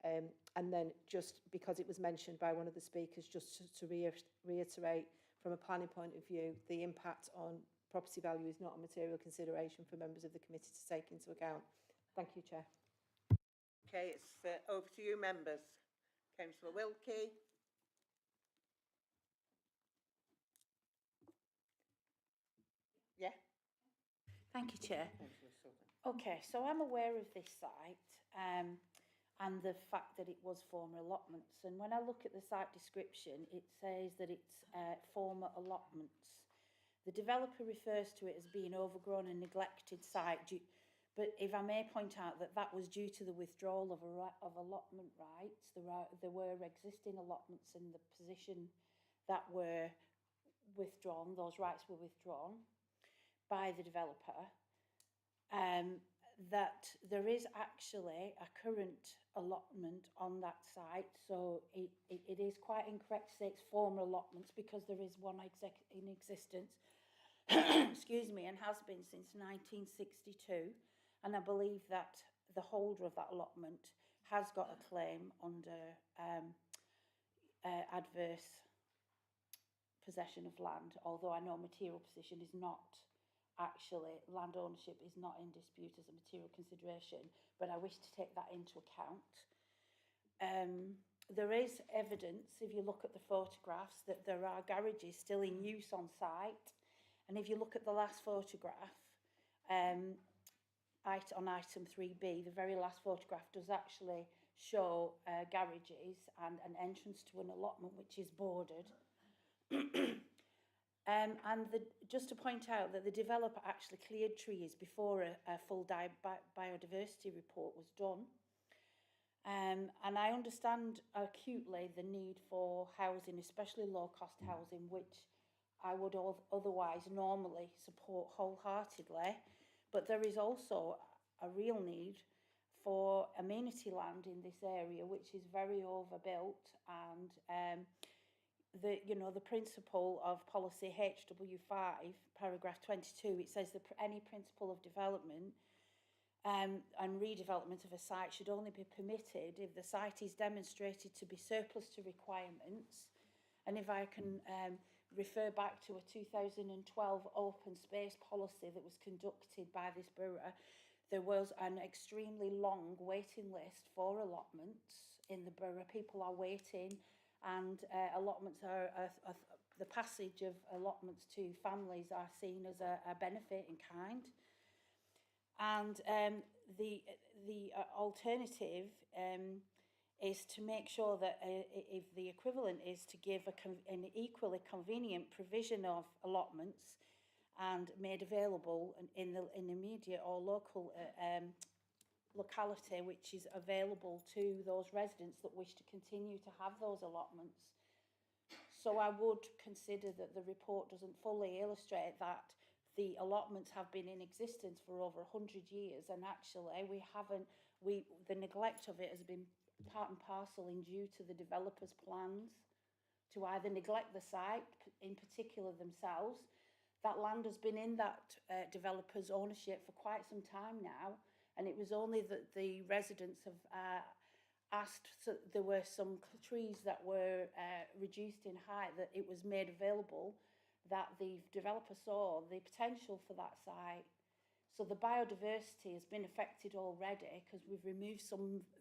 And then just because it was mentioned by one of the speakers, just to reiterate from a planning point of view, the impact on property value is not a material consideration for members of the committee to take into account. Thank you, Chair. Okay, it's over to you, members. Councillor Wilkie. Yeah. Thank you, Chair. Councillor Southern. Okay, so I'm aware of this site and the fact that it was former allotments. And when I look at the site description, it says that it's former allotments. The developer refers to it as being overgrown and neglected site, but if I may point out that that was due to the withdrawal of allotment rights. There were existing allotments in the position that were withdrawn, those rights were withdrawn by the developer. That there is actually a current allotment on that site, so it is quite incorrect to say it's former allotments because there is one in existence, excuse me, and has been since 1962, and I believe that the holder of that allotment has got a claim under adverse possession of land, although I know material possession is not actually, land ownership is not in dispute as a material consideration, but I wish to take that into account. There is evidence, if you look at the photographs, that there are garages still in use on site, and if you look at the last photograph, on item 3B, the very last photograph does actually show garages and an entrance to an allotment which is bordered. Just to point out that the developer actually cleared trees before a full biodiversity report was done. And I understand acutely the need for housing, especially low-cost housing, which I would otherwise normally support wholeheartedly. But there is also a real need for amenity land in this area, which is very overbuilt, and the principle of policy HW5, paragraph 22, it says that any principle of development and redevelopment of a site should only be permitted if the site is demonstrated to be surplus to requirements. And if I can refer back to a 2012 open space policy that was conducted by this borough, there was an extremely long waiting list for allotments in the borough. People are waiting, and allotments are the passage of allotments to families are seen as a benefit in kind. And the alternative is to make sure that if the equivalent is to give an equally convenient provision of allotments and made available in the immediate or local locality which is available to those residents that wish to continue to have those allotments. So I would consider that the report doesn't fully illustrate that the allotments have been in existence for over 100 years, and actually the neglect of it has been part and parcel in due to the developers' plans to either neglect the site, in particular themselves. That land has been in that developer's ownership for quite some time now, and it was only that the residents have asked, so there were some trees that were reduced in height, that it was made available, that the developer saw the potential for that site. So the biodiversity has been affected already because we've removed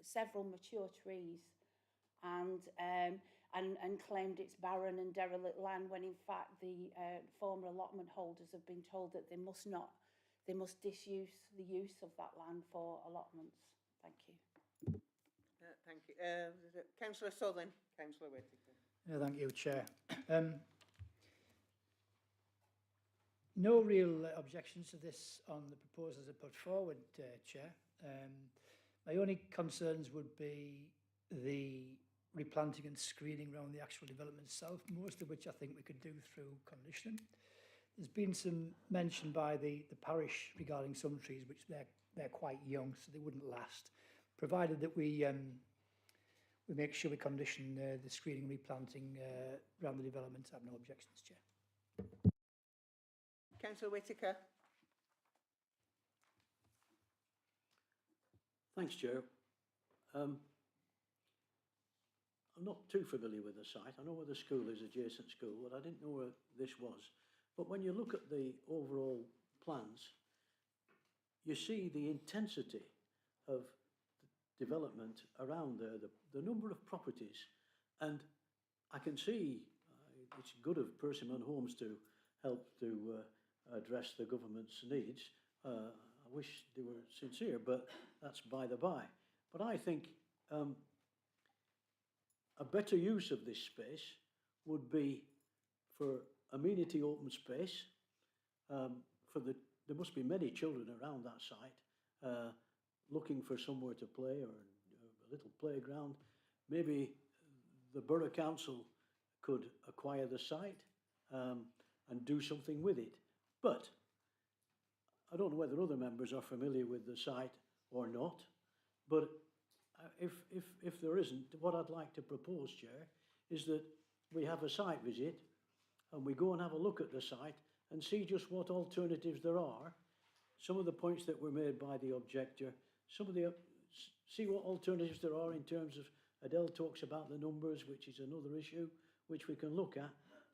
several mature trees and claimed it's barren and derelict land, when in fact the former allotment holders have been told that they must disuse the use of that land for allotments. Thank you. Thank you. Councillor Southern, Councillor Whittaker. Yeah, thank you, Chair. No real objections to this on the proposals that put forward, Chair. My only concerns would be the replanting and screening around the actual development itself, most of which I think we could do through conditioning. There's been some mention by the parish regarding some trees, which they're quite young, so they wouldn't last, provided that we make sure we condition the screening and replanting around the development. I have no objections, Chair. Councillor Whittaker. Thanks, Chair. I'm not too familiar with the site. I know where the school is, adjacent school, but I didn't know where this was. But when you look at the overall plans, you see the intensity of development around there, the number of properties, and I can see it's good of Persimmon Homes to help to address the government's needs. I wish they were sincere, but that's by the by. But I think a better use of this space would be for amenity open space. There must be many children around that site looking for somewhere to play or a little playground. Maybe the Borough Council could acquire the site and do something with it. But I don't know whether other members are familiar with the site or not, but if there isn't, what I'd like to propose, Chair, is that we have a site visit and we go and have a look at the site and see just what alternatives there are. Some of the points that were made by the objector, see what alternatives there are in terms of, Adele talks about the numbers, which is another issue which we can look at,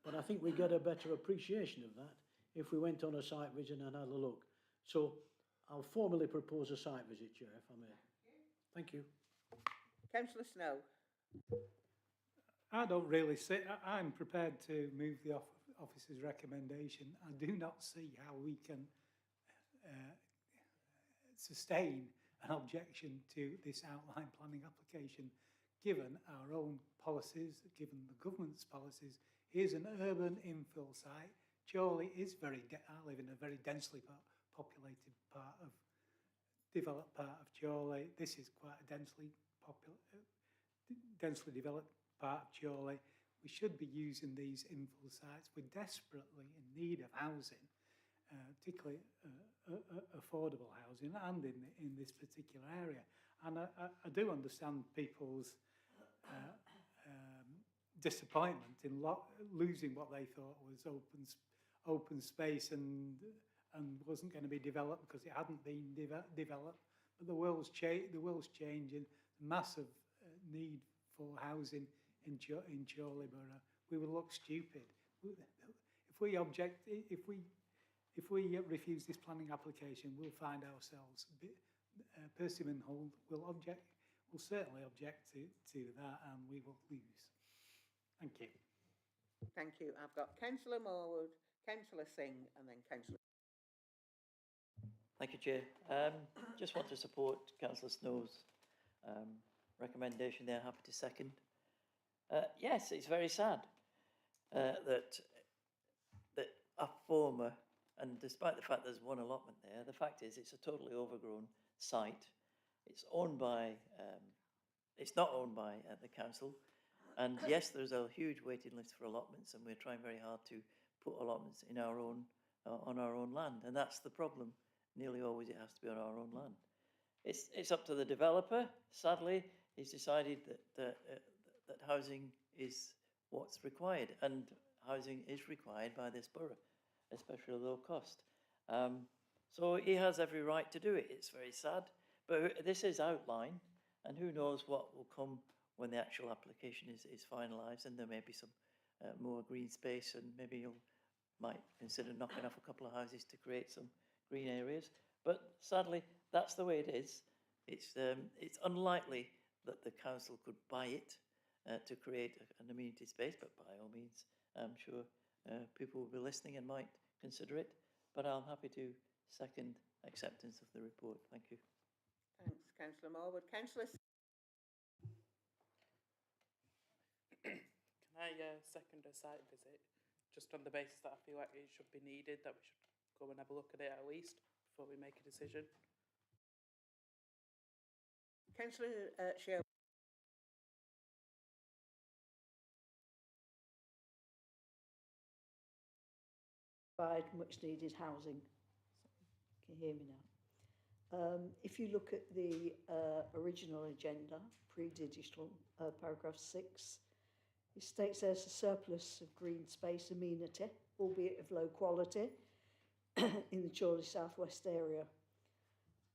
but I think we get a better appreciation of that if we went on a site visit and had a look. So I'll formally propose a site visit, Chair, if I may. Thank you. Councillor Snow. I don't really see, I'm prepared to move the officer's recommendation. I do not see how we can sustain an objection to this outline planning application, given our own policies, given the government's policies. Here's an urban infill site. Chorley is I live in a very densely populated developed part of Chorley. This is quite a densely developed part of Chorley. We should be using these infill sites. We're desperately in need of housing, particularly affordable housing, and in this particular area. And I do understand people's disappointment in losing what they thought was open space and wasn't going to be developed because it hadn't been developed. But the world's changing. Massive need for housing in Chorley Borough. We will look stupid if we refuse this planning application. We'll find ourselves. Persimmon Hall will certainly object to that, and we will lose. Thank you. Thank you. I've got Councillor Morwood, Councillor Singh, and then Councillor. Thank you, Chair. Just want to support Councillor Snow's recommendation there. Happy to second. Yes, it's very sad that a former, and despite the fact there's one allotment there, the fact is it's a totally overgrown site. It's owned by, it's not owned by the council. And yes, there's a huge waiting list for allotments, and we're trying very hard to put allotments in our own, on our own land. And that's the problem. Nearly always it has to be on our own land. It's up to the developer. Sadly, he's decided that housing is what's required, and housing is required by this borough, especially low cost. So he has every right to do it. It's very sad, but this is outline, and who knows what will come when the actual application is finalised, and there may be some more green space, and maybe you might consider knocking off a couple of houses to create some green areas. But sadly, that's the way it is. It's unlikely that the council could buy it to create an amenity space, but by all means, I'm sure people will be listening and might consider it. But I'm happy to second acceptance of the report. Thank you. Thanks, Councillor Morwood. Councillor. Can I second a site visit, just on the basis that I feel like it should be needed, that we should go and have a look at it at least before we make a decision? Councillor Sherwood. Provide much needed housing. Can you hear me now? If you look at the original agenda, pre-digital, paragraph 6, it states there's a surplus of green space amenity, albeit of low quality, in the Chorley Southwest area.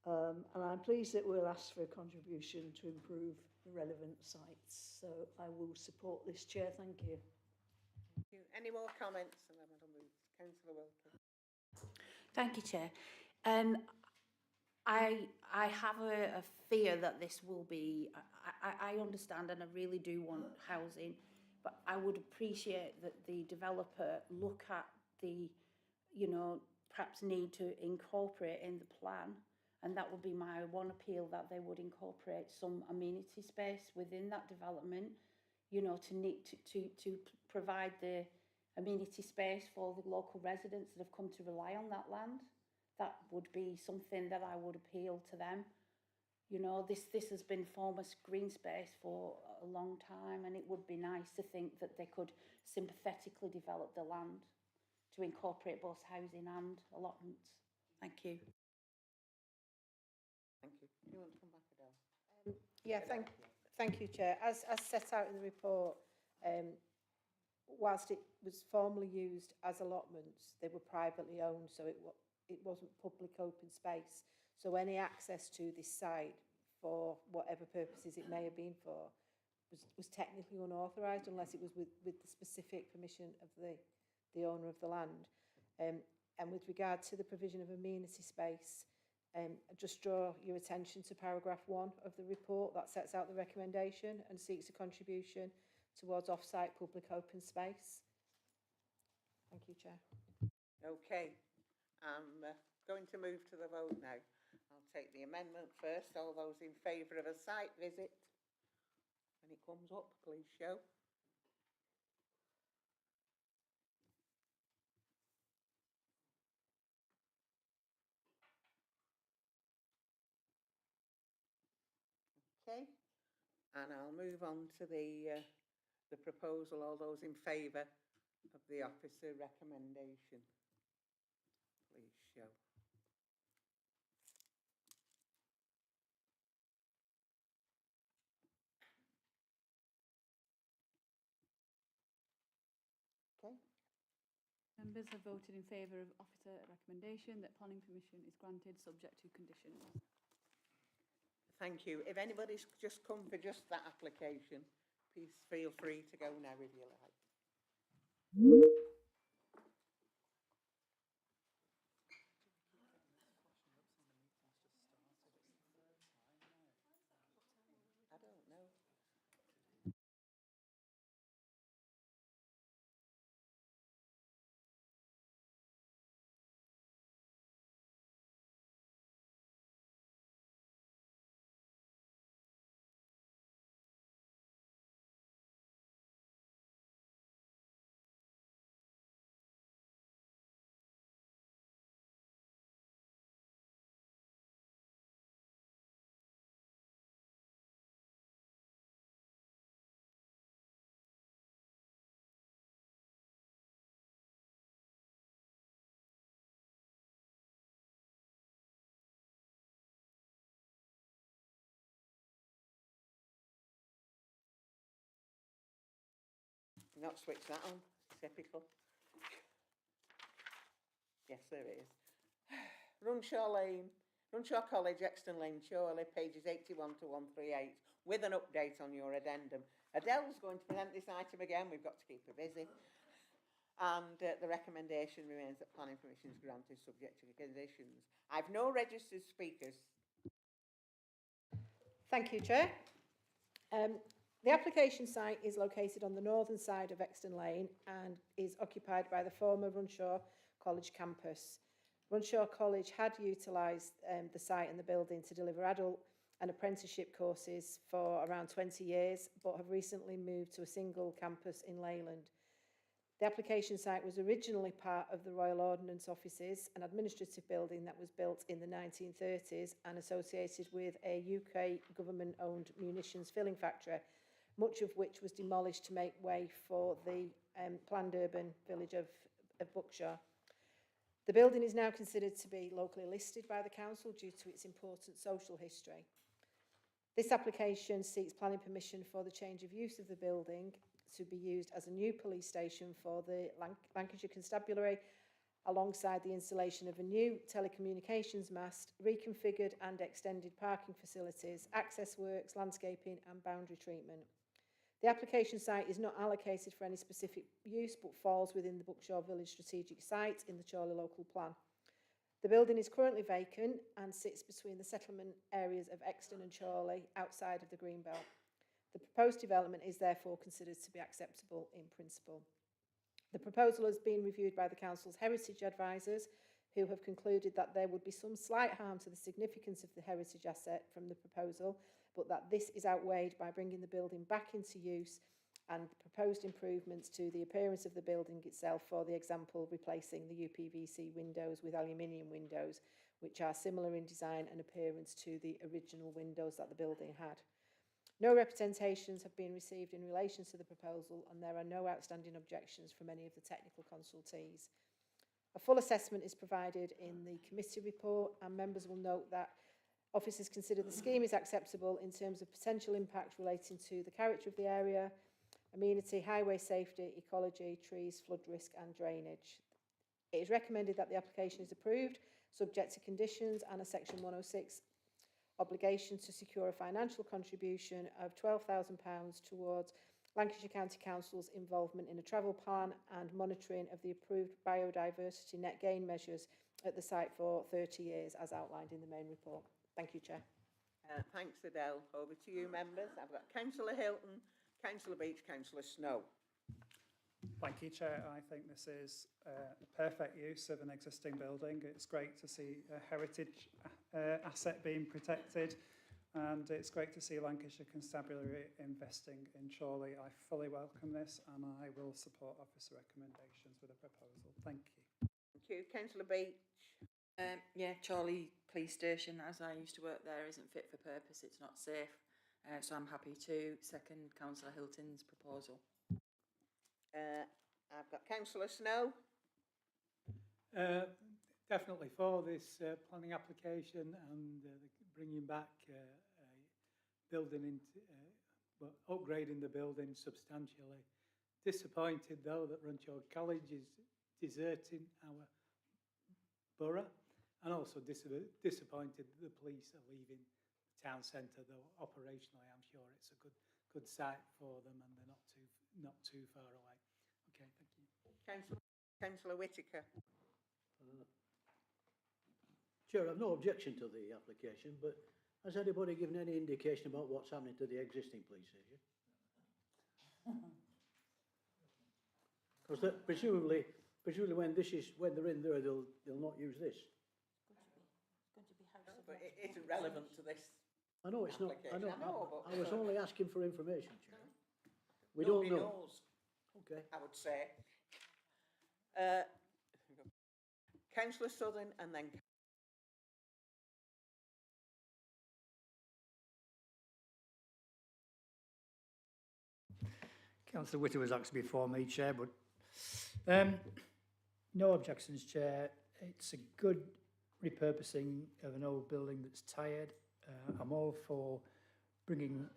And I'm pleased that we'll ask for a contribution to improve the relevant sites. So I will support this, Chair. Thank you. Thank you. Any more comments? And then I'll move to Councillor Wilkie. Thank you, Chair. I have a fear that this will be, I understand and I really do want housing, but I would appreciate that the developer look at the, you know, perhaps need to incorporate in the plan, and that would be my one appeal, that they would incorporate some amenity space within that development, you know, to provide the amenity space for the local residents that have come to rely on that land. That would be something that I would appeal to them. You know, this has been former green space for a long time, and it would be nice to think that they could sympathetically develop the land to incorporate both housing and allotments. Thank you. Thank you. You want to come back, Adele? Yeah, thank you, Chair. As set out in the report, whilst it was formerly used as allotments, they were privately owned, so it wasn't public open space. So any access to this site, for whatever purposes it may have been for, was technically unauthorised unless it was with the specific permission of the owner of the land. And with regard to the provision of amenity space, I just draw your attention to paragraph 1 of the report that sets out the recommendation and seeks a contribution towards off-site public open space. Thank you, Chair. Okay. I'm going to move to the vote now. I'll take the amendment first. All those in favour of a site visit, when it comes up, please show. Okay. And I'll move on to the proposal. All those in favour of the officer recommendation, please show. Okay. Members have voted in favour of officer recommendation that planning permission is granted subject to conditions. Thank you. If anybody's just come for just that application, please feel free to go now if you like. I don't know. Not switch that on. Typical. Yes, there it is. Runshaw Lane, Runshaw College, Exton Lane, Chorley, pages 81 to 138, with an update on your addendum. Adele's going to present this item again. We've got to keep her busy. And the recommendation remains that planning permission is granted subject to conditions. I've no registered speakers. Thank you, Chair. The application site is located on the northern side of Exton Lane and is occupied by the former Runshaw College campus. Runshaw College had utilised the site and the building to deliver adult and apprenticeship courses for around 20 years, but have recently moved to a single campus in Leyland. The application site was originally part of the Royal Ordnance Offices, an administrative building that was built in the 1930s and associated with a UK government-owned munitions filling factory, much of which was demolished to make way for the planned urban village of Buckshaw. The building is now considered to be locally listed by the council due to its important social history. This application seeks planning permission for the change of use of the building to be used as a new police station for the Lancashire Constabulary alongside the installation of a new telecommunications mast, reconfigured and extended parking facilities, access works, landscaping and boundary treatment. The application site is not allocated for any specific use but falls within the Buckshaw Village strategic site in the Chorley local plan. The building is currently vacant and sits between the settlement areas of Exton and Chorley outside of the Greenbelt. The proposed development is therefore considered to be acceptable in principle. The proposal has been reviewed by the Council's heritage advisors, who have concluded that there would be some slight harm to the significance of the heritage asset from the proposal, but that this is outweighed by bringing the building back into use and proposed improvements to the appearance of the building itself, for the example, replacing the UPVC windows with aluminium windows, which are similar in design and appearance to the original windows that the building had. No representations have been received in relation to the proposal, and there are no outstanding objections from any of the technical consultees. A full assessment is provided in the committee report, and members will note that officers consider the scheme is acceptable in terms of potential impact relating to the character of the area, amenity, highway safety, ecology, trees, flood risk and drainage. It is recommended that the application is approved, subject to conditions and a Section 106 obligation to secure a financial contribution of £12,000 towards Lancashire County Council's involvement in a travel plan and monitoring of the approved biodiversity net gain measures at the site for 30 years, as outlined in the main report. Thank you, Chair. Thanks, Adele. Over to you, members. I've got Councillor Hilton, Councillor Beach, Councillor Snow. Thank you, Chair. I think this is a perfect use of an existing building. It's great to see a heritage asset being protected, and it's great to see Lancashire Constabulary investing in Chorley. I fully welcome this, and I will support officer recommendations with a proposal. Thank you. Thank you. Councillor Beach. Yeah, Chorley Police Station, as I used to work there, isn't fit for purpose. It's not safe. So I'm happy to second Councillor Hilton's proposal. I've got Councillor Snow. Definitely for this planning application and bringing back building into, upgrading the building substantially. Disappointed though that Runcorn College is deserting our borough, and also disappointed that the police are leaving the town centre, though operationally I'm sure it's a good site for them and they're not too far away. Okay, thank you. Councillor Whittaker. Chair, I've no objection to the application, but has anybody given any indication about what's happening to the existing police station? Because presumably when they're in there, they'll not use this. But it isn't relevant to this. I know it's not. I know. but I was only asking for information, Chair. We nobody don't know. knows, Okay. I would say. Councillor Southern and then Councillor Whittaker was actually before me, Chair, but no objections, Chair. It's a good repurposing of an old building that's tired. I'm all for bringing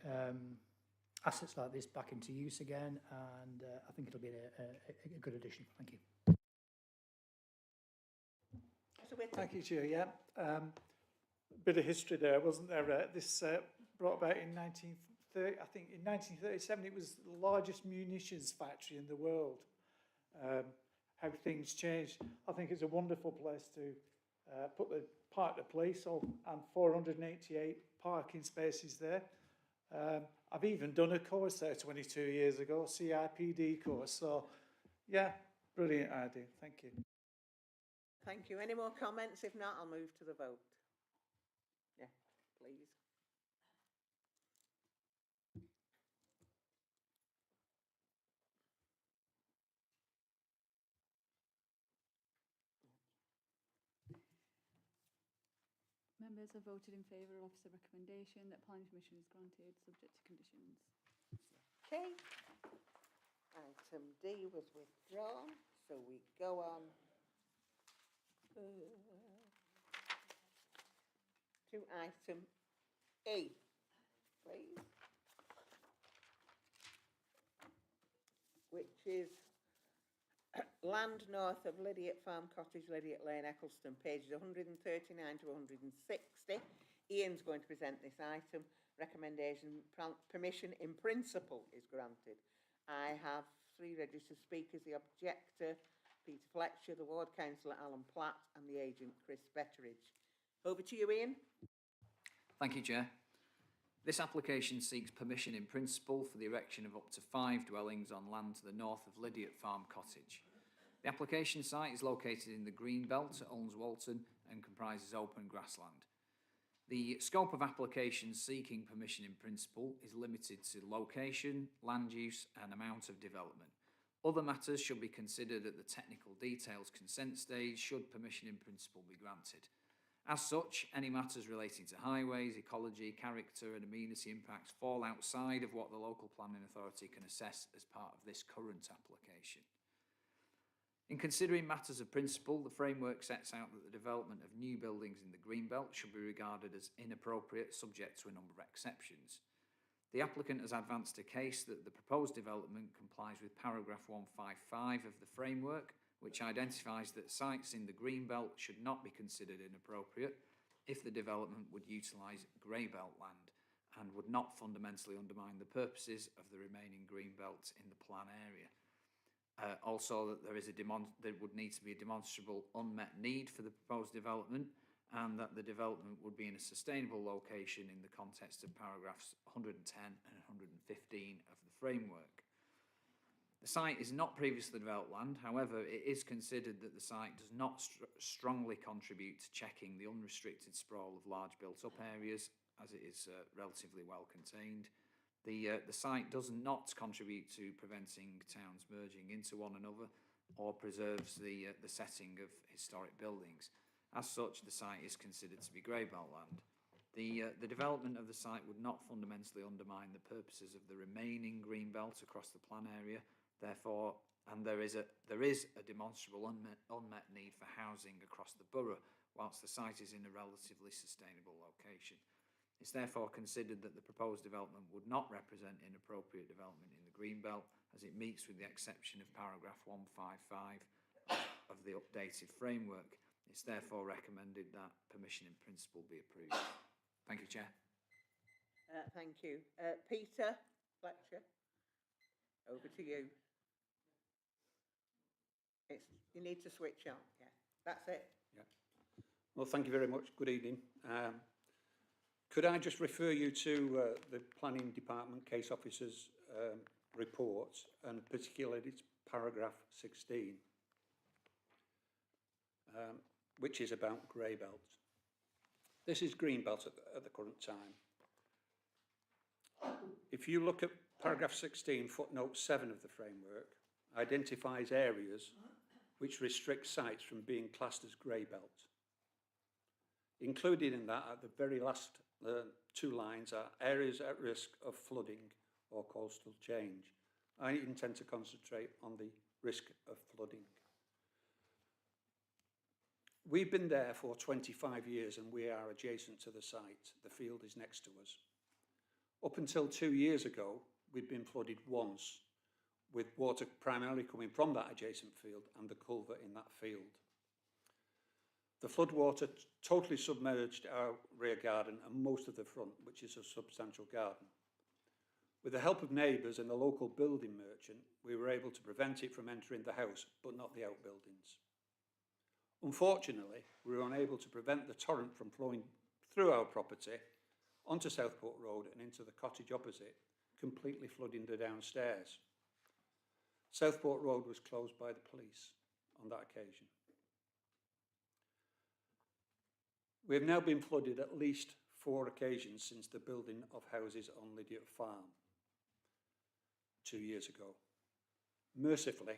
assets like this back into use again, and I think it'll be a good addition. Thank you. Thank you, Chair. Yeah, bit of history there, wasn't there? This brought about in 1930. I think in 1937 it was the largest munitions factory in the world. How things changed. I think it's a wonderful place to park the police and 488 parking spaces there. I've even done a course there 22 years ago, CIPD course. So, yeah, brilliant idea. Thank you. Thank you. Any more comments? If not, I'll move to the vote. Yeah, please. Members have voted in favour of officer recommendation that planning permission is granted, subject to conditions. Okay. Item D was withdrawn, so we go on to item E, please, which is Land north of Lydiate Farm Cottage, Lydiate Lane, Eccleston, pages 139 to 160. Ian's going to present this item. Recommendation, permission in principle is granted. I have 3 registered speakers, the objector, Peter Fletcher, the ward councillor, Alan Platt, and the agent, Chris Betteridge. Over to you, Ian. Thank you, Chair. This application seeks permission in principle for the erection of up to 5 dwellings on land to the north of Lydiate Farm Cottage. The application site is located in the Green Belt at Ulns Walton and comprises open grassland. The scope of applications seeking permission in principle is limited to location, land use and amount of development. Other matters should be considered at the technical details consent stage should permission in principle be granted. As such, any matters relating to highways, ecology, character and amenity impacts fall outside of what the local planning authority can assess as part of this current application. In considering matters of principle, the framework sets out that the development of new buildings in the Greenbelt should be regarded as inappropriate, subject to a number of exceptions. The applicant has advanced a case that the proposed development complies with paragraph 155 of the framework, which identifies that sites in the Greenbelt should not be considered inappropriate if the development would utilise Greybelt land and would not fundamentally undermine the purposes of the remaining Greenbelt in the plan area. Also, that there would need to be a demonstrable unmet need for the proposed development, and that the development would be in a sustainable location in the context of paragraphs 110 and 115 of the framework. The site is not previously developed land, however, it is considered that the site does not strongly contribute to checking the unrestricted sprawl of large built-up areas, as it is relatively well contained. The site does not contribute to preventing towns merging into one another or preserves the setting of historic buildings. As such, the site is considered to be Greybelt land. The development of the site would not fundamentally undermine the purposes of the remaining Greenbelt across the plan area. Therefore, and there is a demonstrable unmet need for housing across the borough, whilst the site is in a relatively sustainable location. It's therefore considered that the proposed development would not represent inappropriate development in the Greenbelt, as it meets with the exception of paragraph 155 of the updated framework. It's therefore recommended that permission in principle be approved. Thank you, Chair. Thank you. Peter Fletcher, over to you. You need to switch on. Yeah, that's it. Yeah. Well, thank you very much. Good evening. Could I just refer you to the Planning Department Case Officer's report, and particularly its paragraph 16, which is about Greybelt. This is Greenbelt at the current time. If you look at paragraph 16, footnote 7 of the framework, identifies areas which restrict sites from being classed as Greybelt. Included in that, at the very last 2 lines, are areas at risk of flooding or coastal change. I intend to concentrate on the risk of flooding. We've been there for 25 years and we are adjacent to the site. The field is next to us. Up until 2 years ago, we'd been flooded once, with water primarily coming from that adjacent field and the culvert in that field. The floodwater totally submerged our rear garden and most of the front, which is a substantial garden. With the help of neighbours and the local building merchant, we were able to prevent it from entering the house, but not the outbuildings. Unfortunately, we were unable to prevent the torrent from flowing through our property onto Southport Road and into the cottage opposite, completely flooding the downstairs. Southport Road was closed by the police on that occasion. We have now been flooded at least 4 occasions since the building of houses on Lydiate Farm 2 years ago. Mercifully,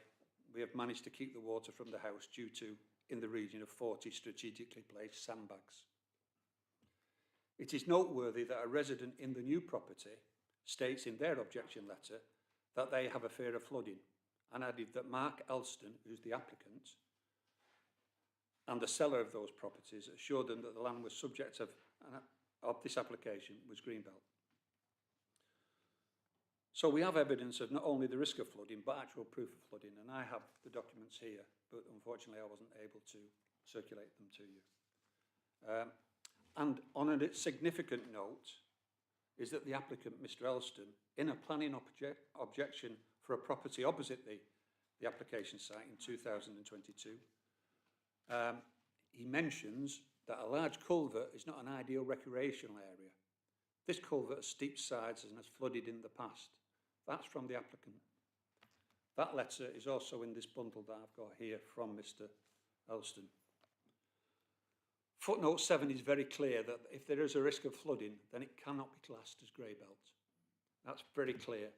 we have managed to keep the water from the house due to, in the region of 40 strategically placed sandbags. It is noteworthy that a resident in the new property states in their objection letter that they have a fear of flooding, and added that Mark Elston, who's the applicant, and the seller of those properties assured them that the land was subject of this application was Greenbelt. So we have evidence of not only the risk of flooding, but actual proof of flooding. And I have the documents here, but unfortunately I wasn't able to circulate them to you. And on a significant note is that the applicant, Mr. Elston, in a planning objection for a property opposite the application site in 2022, he mentions that a large culvert is not an ideal recreational area. This culvert has steep sides and has flooded in the past. That's from the applicant. That letter is also in this bundle that I've got here from Mr. Elston. Footnote 7 is very clear that if there is a risk of flooding, then it cannot be classed as grey belt. That's very clear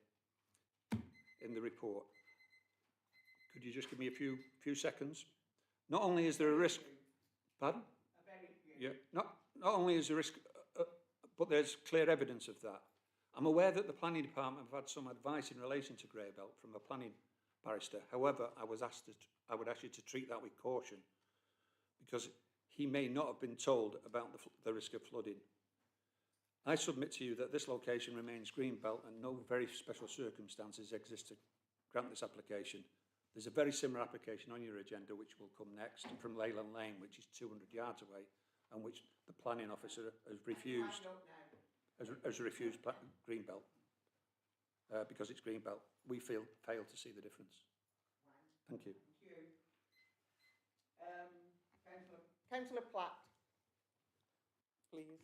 in the report. Could you just give me a few seconds? Not only is there a risk, pardon? Yeah, not only is there a risk, but there's clear evidence of that. I'm aware that the planning department have had some advice in relation to grey belt from a planning barrister. However, I would ask you to treat that with caution, because he may not have been told about the risk of flooding. I submit to you that this location remains green belt and no very special circumstances exist to grant this application. There's a very similar application on your agenda which will come next from Leyland Lane, which is 200 yards away, and which the planning officer has refused. Has refused green belt because it's green belt. We fail to see the difference. Thank you. Thank you. Councillor Platt, please.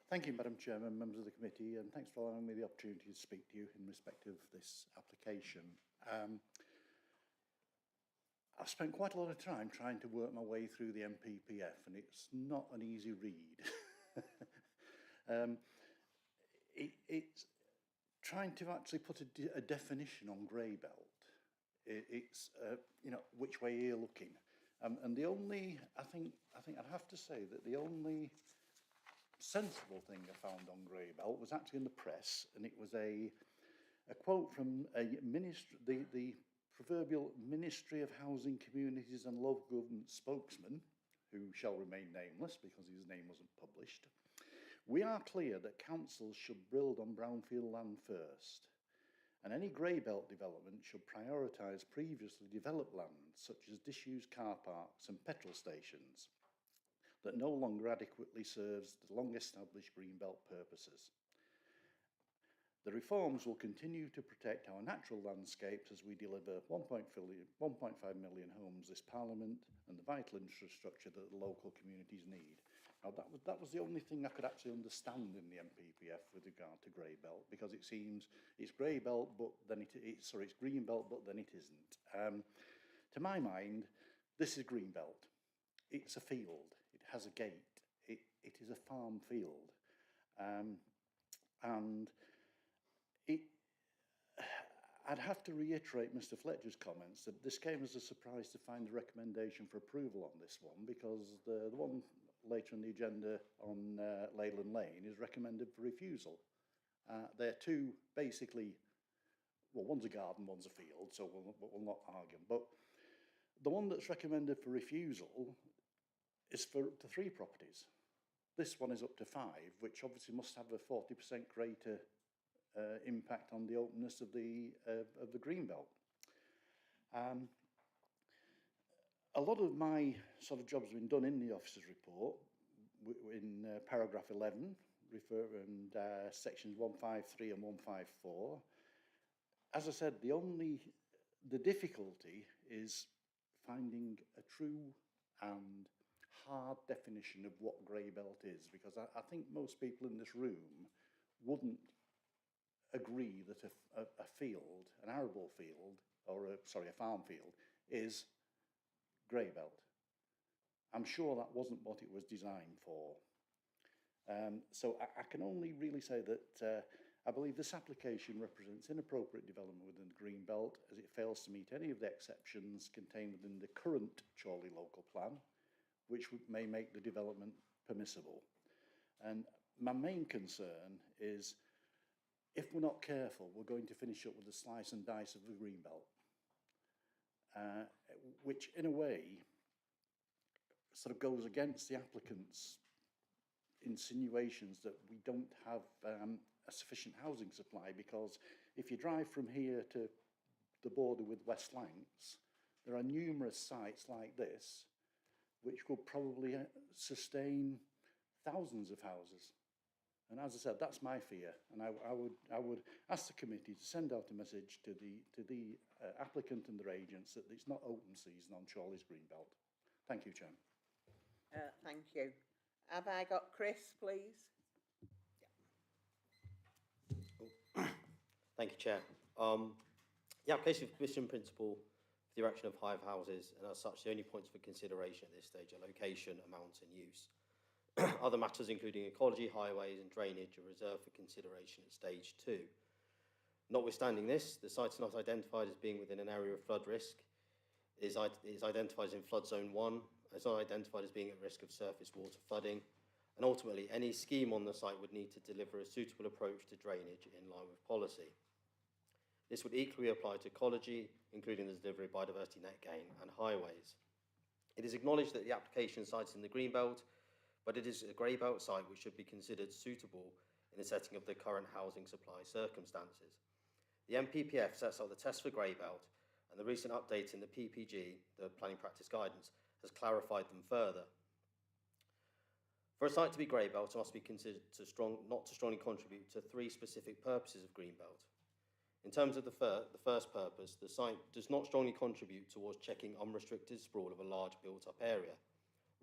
Thank you, Madam Chairman, members of the committee, and thanks for allowing me the opportunity to speak to you in respect of this application. I've spent quite a lot of time trying to work my way through the MPPF, and it's not an easy read. It's trying to actually put a definition on grey belt. It's you know, which way you're looking. And the only, I think I'd have to say that the only sensible thing I found on grey belt was actually in the press, and it was a quote from the proverbial Ministry of Housing, Communities and Local Government spokesman, who shall remain nameless because his name wasn't published. We are clear that councils should build on brownfield land first, and any grey belt development should prioritise previously developed land, such as disused car parks and petrol stations, that no longer adequately serves the long-established green belt purposes. The reforms will continue to protect our natural landscapes as we deliver 1.5 million homes this Parliament and the vital infrastructure that the local communities need. Now, that was the only thing I could actually understand in the MPPF with regard to grey belt, because it seems it's grey belt, but then it's green belt, but then it isn't. To my mind, this is green belt. It's a field. It has a gate. It is a farm field, and I'd have to reiterate Mr. Fletcher's comments that this came as a surprise to find the recommendation for approval on this one, because the one later in the agenda on Leyland Lane is recommended for refusal. They're two basically, well, one's a garden, one's a field, so we'll not argue. But the one that's recommended for refusal is for up to 3 properties. This one is up to 5, which obviously must have a 40% greater impact on the openness of the green belt. A lot of my sort of jobs have been done in the officer's report in paragraph 11, and sections 153 and 154. As I said, the difficulty is finding a true and hard definition of what grey belt is, because I think most people in this room wouldn't agree that a field, an arable field, or a farm field, is grey belt. I'm sure that wasn't what it was designed for. So I can only really say that I believe this application represents inappropriate development within the green belt, as it fails to meet any of the exceptions contained within the current Chorley local plan, which may make the development permissible. And my main concern is, if we're not careful, we're going to finish up with a slice and dice of the green belt, which in a way sort of goes against the applicant's insinuations that we don't have a sufficient housing supply, because if you drive from here to the border with West Lancs, there are numerous sites like this which could probably sustain thousands of houses. And as I said, that's my fear, and I would ask the committee to send out a message to the applicant and their agents that it's not open season on Chorley's Greenbelt. Thank you, Chair. Thank you. Have I got Chris, please? Thank you, Chair. The application of permission principle for the erection of hive houses, and as such, the only points for consideration at this stage are location, amount and use. Other matters, including ecology, highways and drainage, are reserved for consideration at stage 2. Notwithstanding this, the site is not identified as being within an area of flood risk. It is identified as in flood zone 1. It's not identified as being at risk of surface water flooding. And ultimately, any scheme on the site would need to deliver a suitable approach to drainage in line with policy. This would equally apply to ecology, including the delivery of biodiversity net gain and highways. It is acknowledged that the application site is in the Greenbelt, but it is a grey belt site which should be considered suitable in the setting of the current housing supply circumstances. The NPPF sets out the test for grey belt, and the recent update in the PPG, the Planning Practice Guidance, has clarified them further. For a site to be grey belt, it must be considered not to strongly contribute to 3 specific purposes of green belt. In terms of the first purpose, the site does not strongly contribute towards checking unrestricted sprawl of a large built-up area.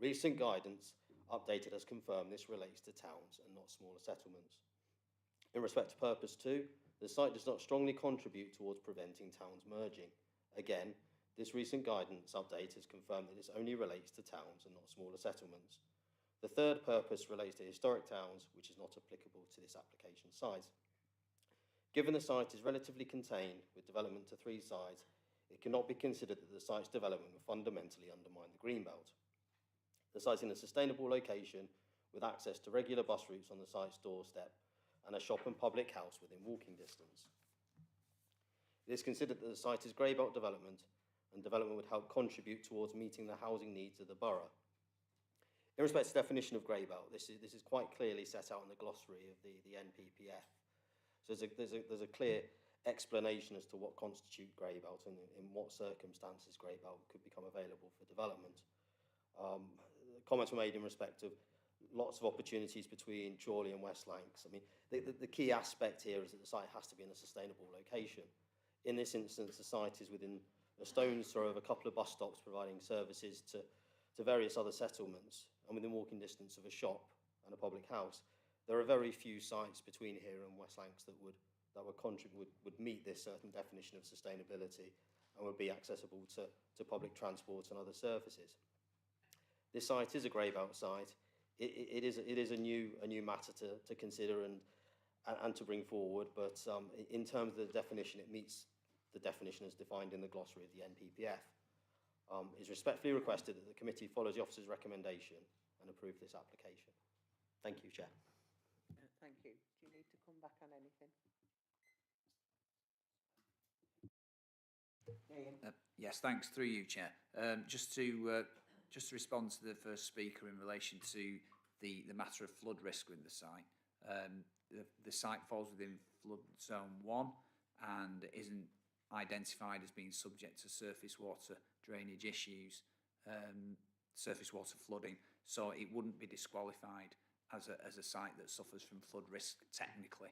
Recent guidance updated has confirmed this relates to towns and not smaller settlements. In respect to purpose 2, the site does not strongly contribute towards preventing towns merging. Again, this recent guidance update has confirmed that this only relates to towns and not smaller settlements. The third purpose relates to historic towns, which is not applicable to this application site. Given the site is relatively contained with development to 3 sides, it cannot be considered that the site's development will fundamentally undermine the Greenbelt. The site is in a sustainable location with access to regular bus routes on the site's doorstep and a shop and public house within walking distance. It is considered that the site is grey belt development, and development would help contribute towards meeting the housing needs of the borough. In respect to the definition of grey belt, this is quite clearly set out in the glossary of the NPPF. So there's a clear explanation as to what constitutes grey belt and in what circumstances grey belt could become available for development. Comments were made in respect of lots of opportunities between Chorley and West Lancs. I mean, the key aspect here is that the site has to be in a sustainable location. In this instance, the site is within a stone's throw of a couple of bus stops providing services to various other settlements, and within walking distance of a shop and a public house. There are very few sites between here and West Lancs that would meet this certain definition of sustainability and would be accessible to public transport and other services. This site is a grey belt site. It is a new matter to consider and to bring forward, but in terms of the definition, it meets the definition as defined in the glossary of the NPPF. It is respectfully requested that the committee follows the officer's recommendation and approve this application. Thank you, Chair. Thank you. Do you need to come back on anything? Yes, thanks. Through you, Chair. Just to respond to the first speaker in relation to the matter of flood risk with the site. The site falls within flood zone 1 and isn't identified as being subject to surface water drainage issues, surface water flooding, so it wouldn't be disqualified as a site that suffers from flood risk technically,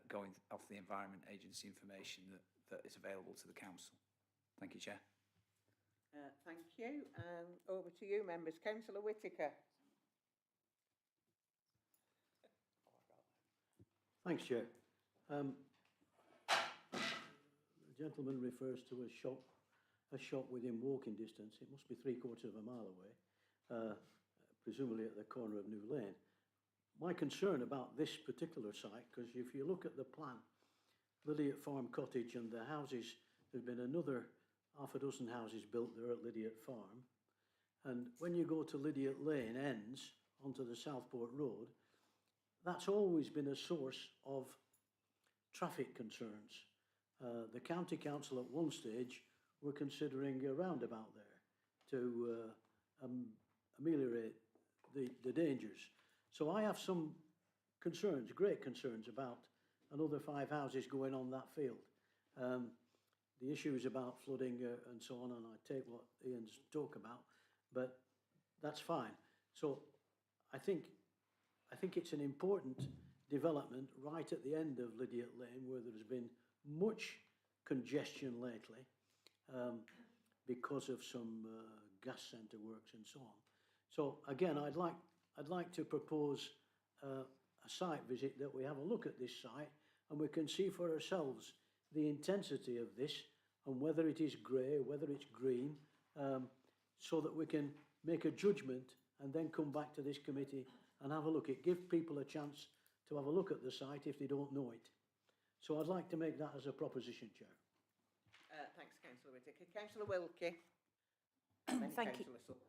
going off the Environment Agency information that is available to the council. Thank you, Chair. Thank you. Over to you, members. Councillor Whittaker. Thanks, Chair. The gentleman refers to a shop within walking distance. It must be 3/4 of a mile away, presumably at the corner of New Lane. My concern about this particular site, because if you look at the plan, Lydiate Farm Cottage and the houses, there's been another half a dozen houses built there at Lydiate Farm. And when you go to Lydiate Lane ends onto the Southport Road, that's always been a source of traffic concerns. The county council at one stage were considering a roundabout there to ameliorate the dangers. So I have some concerns, great concerns about another 5 houses going on that field. The issues about flooding and so on, and I take what Ian's talk about, but that's fine. So I think it's an important development right at the end of Lydiate Lane, where there's been much congestion lately because of some gas centre works and so on. So again, I'd like to propose a site visit, that we have a look at this site and we can see for ourselves the intensity of this and whether it is grey, whether it's green, so that we can make a judgment and then come back to this committee and have a look. It gives people a chance to have a look at the site if they don't know it. So I'd like to make that as a proposition, Chair. Thanks, Councillor Whittaker. Councillor Wilkie. And then Thank you. Councillor Sutton.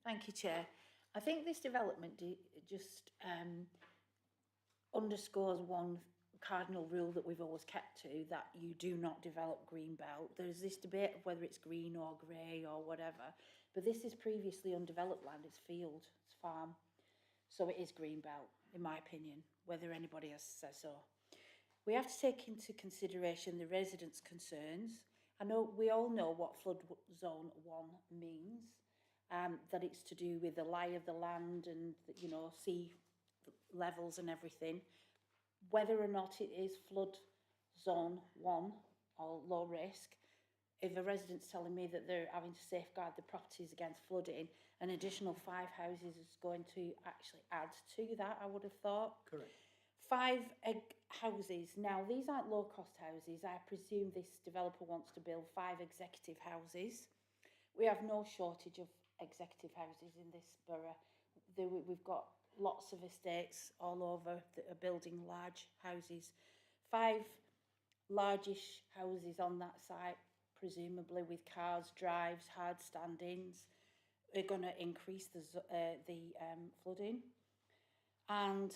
Thank you, Chair. I think this development just underscores one cardinal rule that we've always kept to, that you do not develop green belt. There's this debate of whether it's green or grey or whatever, but this is previously undeveloped land. It's field, it's farm. So it is green belt, in my opinion, whether anybody else says so. We have to take into consideration the residents' concerns. I know we all know what flood zone 1 means, that it's to do with the lie of the land and, you know, sea levels and everything. Whether or not it is flood zone 1 or low risk, if a resident's telling me that they're having to safeguard the properties against flooding, an additional 5 houses is going to actually add to that, I would have thought. Correct. 5 houses. Now, these aren't low-cost houses. I presume this developer wants to build 5 executive houses. We have no shortage of executive houses in this borough. We've got lots of estates all over that are building large houses. 5 largish houses on that site, presumably with cars, drives, hard standings, are going to increase the flooding. And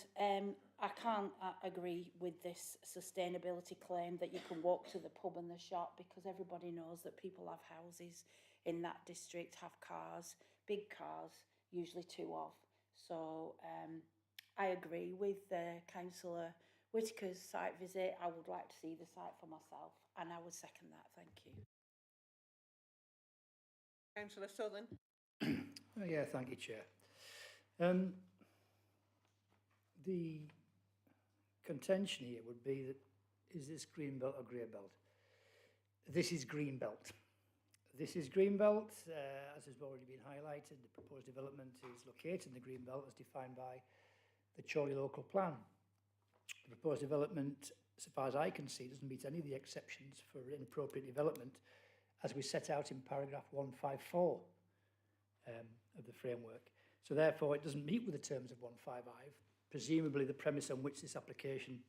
I can't agree with this sustainability claim that you can walk to the pub and the shop, because everybody knows that people have houses in that district, have cars, big cars, usually 2 of. So I agree with Councillor Whittaker's site visit. I would like to see the site for myself, and I would second that. Thank you. Councillor Southern. Oh, yeah, thank you, Chair. The contention here would be that, is this green belt or grey belt? This is green belt. This is green belt, as has already been highlighted. The proposed development is located in the green belt as defined by the Chorley local plan. The proposed development, so far as I can see, doesn't meet any of the exceptions for inappropriate development as we set out in paragraph 154 of the framework. So therefore it doesn't meet with the terms of 155, presumably the premise on which this application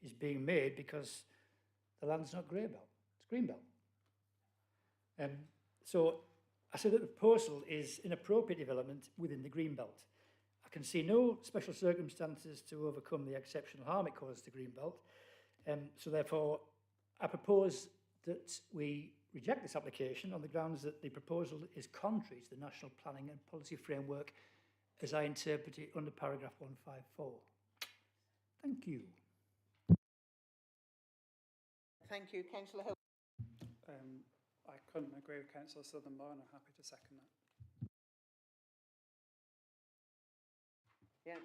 is being made, because the land's not grey belt, it's green belt. So I said that the proposal is inappropriate development within the green belt. I can see no special circumstances to overcome the exceptional harm it causes to green belt. So therefore, I propose that we reject this application on the grounds that the proposal is contrary to the National Planning and Policy Framework as I interpret it under paragraph 154. Thank you. Thank you. Councillor Hill. I couldn't agree with Councillor Southern more, and I'm happy to second that. Yeah.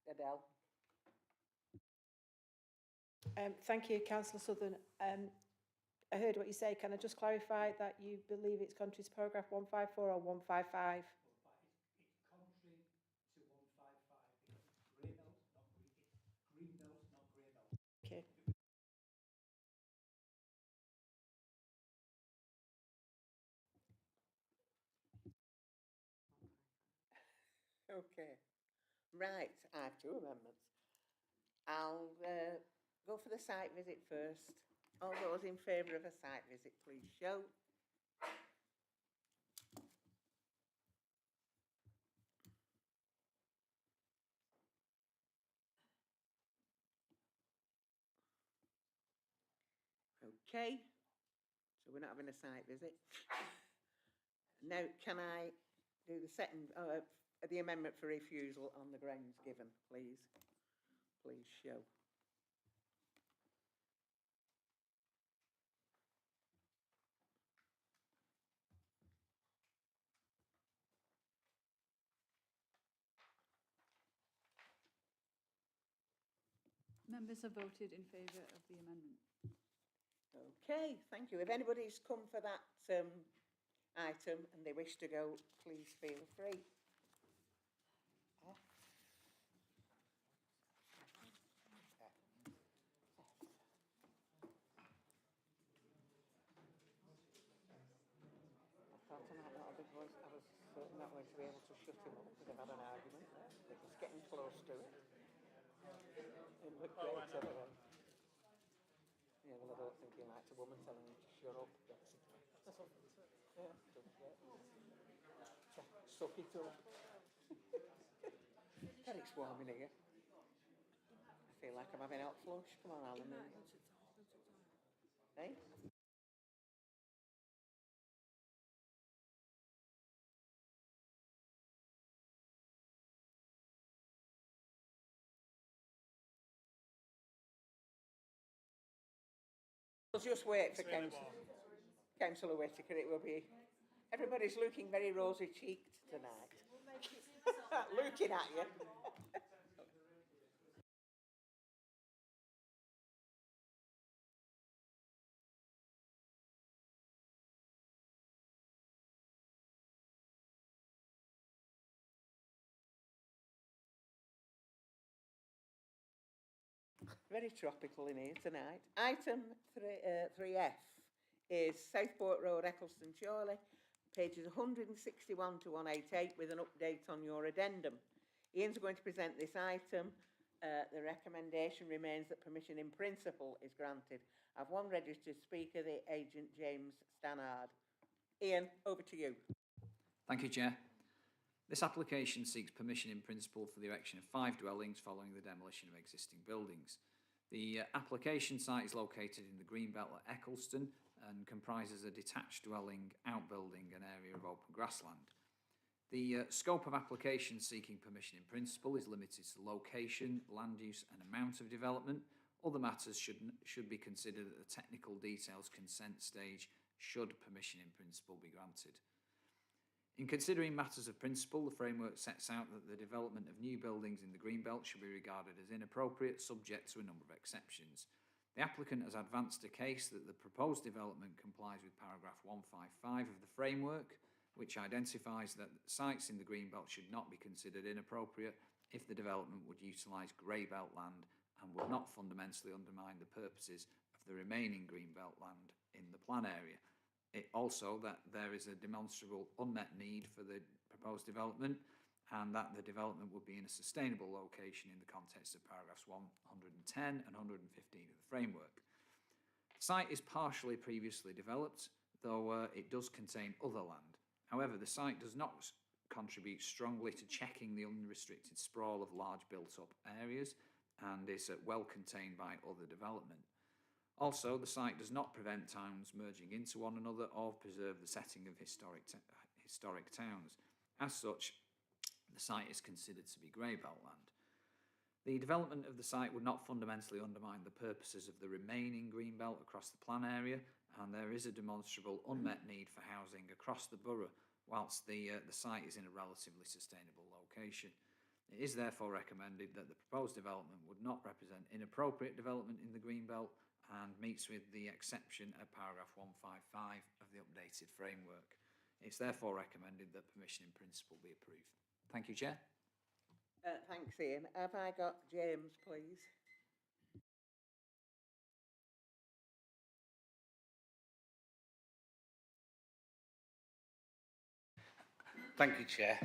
Adele. Thank you, Councillor Southern. I heard what you say. Can I just clarify that you believe it's contrary to paragraph 154 or 155? It's contrary to 155 because it's grey belt, not green belt, not grey belt. Okay. Okay. Right, I have 2 amendments. I'll go for the site visit first. All those in favour of a site visit, please show. Okay, so we're not having a site visit. Now, can I do the second, the amendment for refusal on the grounds given, please? Please show. Members have voted in favour of the amendment. Okay, thank you. If anybody's come for that item and they wish to go, please feel free. I thought I might not have been, I was not going to be able to shut him up because I've had an argument. It was getting close to it. It looked great anyway. Yeah, well, I don't think he liked a woman telling him to shut up. Yeah, suck it up. God, it's warm in here. I feel like I'm having hot flush. Come on, Alan. Hey? We'll just wait for Councillor Whittaker. It will be. Everybody's looking very rosy-cheeked tonight. Looking at you. Very tropical in here tonight. Item 3F is Southport Road, Eccleston, Chorley, pages 161 to 188 with an update on your addendum. Ian's going to present this item. The recommendation remains that permission in principle is granted. I've one registered speaker, the agent James Stannard. Ian, over to you. Thank you, Chair. This application seeks permission in principle for the erection of 5 dwellings following the demolition of existing buildings. The application site is located in the Greenbelt at Eccleston and comprises a detached dwelling, outbuilding and area of open grassland. The scope of application seeking permission in principle is limited to location, land use and amount of development. Other matters should be considered at the technical details consent stage should permission in principle be granted. In considering matters of principle, the framework sets out that the development of new buildings in the Greenbelt should be regarded as inappropriate, subject to a number of exceptions. The applicant has advanced a case that the proposed development complies with paragraph 155 of the framework, which identifies that sites in the Greenbelt should not be considered inappropriate if the development would utilise Greybelt land and would not fundamentally undermine the purposes of the remaining Greenbelt land in the plan area. It also that there is a demonstrable unmet need for the proposed development and that the development would be in a sustainable location in the context of paragraphs 110 and 115 of the framework. The site is partially previously developed, though it does contain other land. However, the site does not contribute strongly to checking the unrestricted sprawl of large built-up areas and is well contained by other development. Also, the site does not prevent towns merging into one another or preserve the setting of historic towns. As such, the site is considered to be Greybelt land. The development of the site would not fundamentally undermine the purposes of the remaining Greenbelt across the plan area, and there is a demonstrable unmet need for housing across the borough, whilst the site is in a relatively sustainable location. It is therefore recommended that the proposed development would not represent inappropriate development in the Greenbelt and meets with the exception at paragraph 155 of the updated framework. It's therefore recommended that permission in principle be approved. Thank you, Chair. Thanks, Ian. Have I got James, please? Thank you, Chair.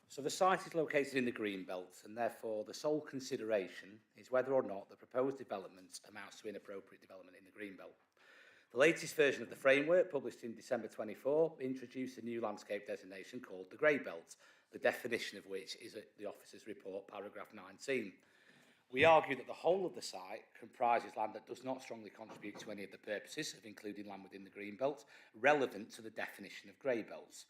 So the site is located in the Greenbelt and therefore the sole consideration is whether or not the proposed development amounts to inappropriate development in the Greenbelt. The latest version of the framework, published in December 24, introduced a new landscape designation called the Greybelt, the definition of which is at the officer's report, paragraph 19. We argue that the whole of the site comprises land that does not strongly contribute to any of the purposes of including land within the Greenbelt, relevant to the definition of Greybelts.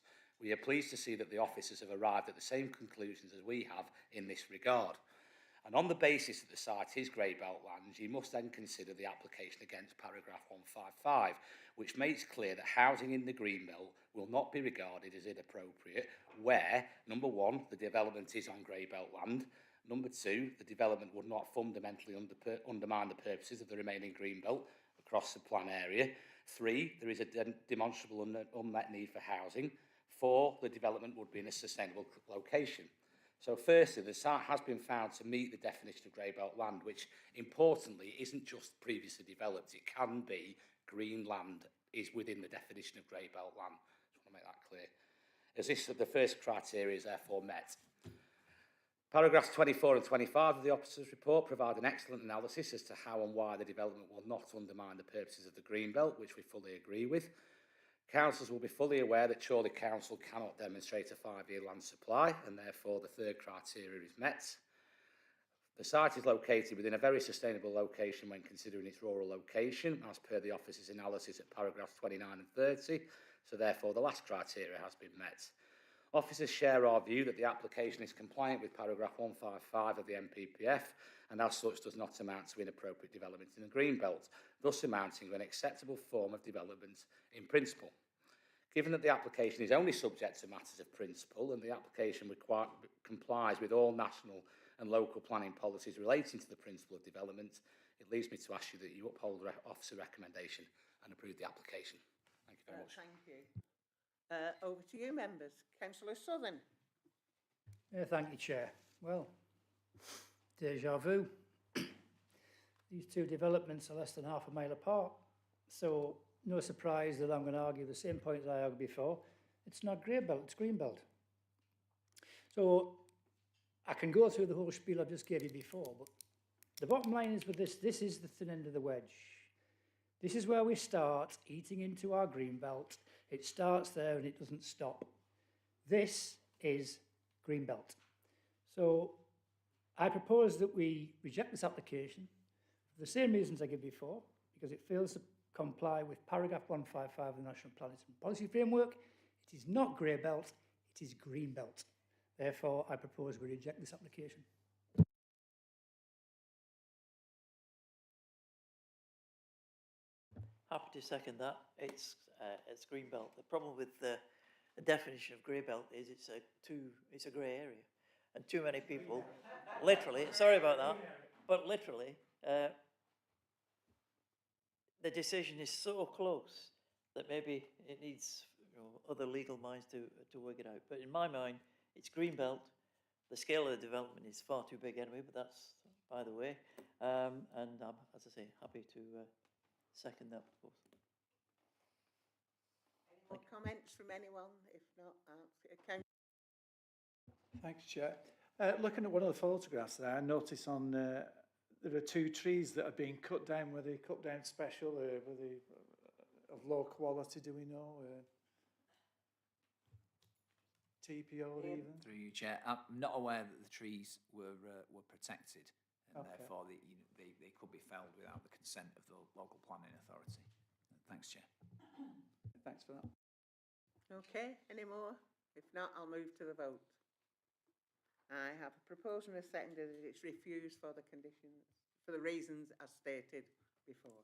We are pleased to see that the officers have arrived at the same conclusions as we have in this regard. And on the basis that the site is grey belt land, you must then consider the application against paragraph 155, which makes clear that housing in the green belt will not be regarded as inappropriate where, number one, the development is on grey belt land, number two, the development would not fundamentally undermine the purposes of the remaining green belt across the plan area, three, there is a demonstrable unmet need for housing, four, the development would be in a sustainable location. So firstly, the site has been found to meet the definition of grey belt land, which importantly isn't just previously developed, it can be green land is within the definition of grey belt land. Just want to make that clear. As this, the first criteria is therefore met. Paragraphs 24 and 25 of the officer's report provide an excellent analysis as to how and why the development will not undermine the purposes of the green belt, which we fully agree with. Councillors will be fully aware that Chorley Council cannot demonstrate a 5-year land supply, and therefore the third criteria is met. The site is located within a very sustainable location when considering its rural location, as per the officer's analysis at paragraphs 29 and 30, so therefore the last criteria has been met. Officers share our view that the application is compliant with paragraph 155 of the NPPF, and as such does not amount to inappropriate development in the green belt, thus amounting to an acceptable form of development in principle. Given that the application is only subject to matters of principle and the application complies with all national and local planning policies relating to the principle of development, it leaves me to ask you that you uphold the officer recommendation and approve the application. Thank you very much. Thank you. Over to you, members. Councillor Southern. Thank you, Chair. Well, déjà vu. These two developments are less than half a mile apart, so no surprise that I'm going to argue the same point that I argued before. It's not grey belt, it's green belt. So I can go through the whole spiel I just gave you before, but the bottom line is with this is the thin end of the wedge. This is where we start eating into our green belt. It starts there and it doesn't stop. This is green belt. So I propose that we reject this application for the same reasons I gave before, because it fails to comply with paragraph 155 of the National Planning and Policy Framework. It is not grey belt, it is green belt. Therefore, I propose we reject this application. Happy to second that. It's green belt. The problem with the definition of grey belt is it's a grey area, and too many people, literally. Sorry about that, but literally, the decision is so close that maybe it needs other legal minds to work it out. But in my mind, it's green belt. The scale of the development is far too big anyway, but that's by the way. And I'm, as I say, happy to second that proposal. Any more comments from anyone? If not, Thanks, Chair. Looking at one of the photographs there, I notice on there are two trees that are being cut down. Were they cut down special? Were they of low quality? Do we know? TPO even? Through you, Chair. I'm not aware that the trees were protected, and Okay. therefore they could be felled without the consent of the local planning authority. Thanks, Chair. Thanks for that. Okay, any more? If not, I'll move to the vote. I have a proposal and a seconded that it's refused for the conditions, for the reasons as stated before.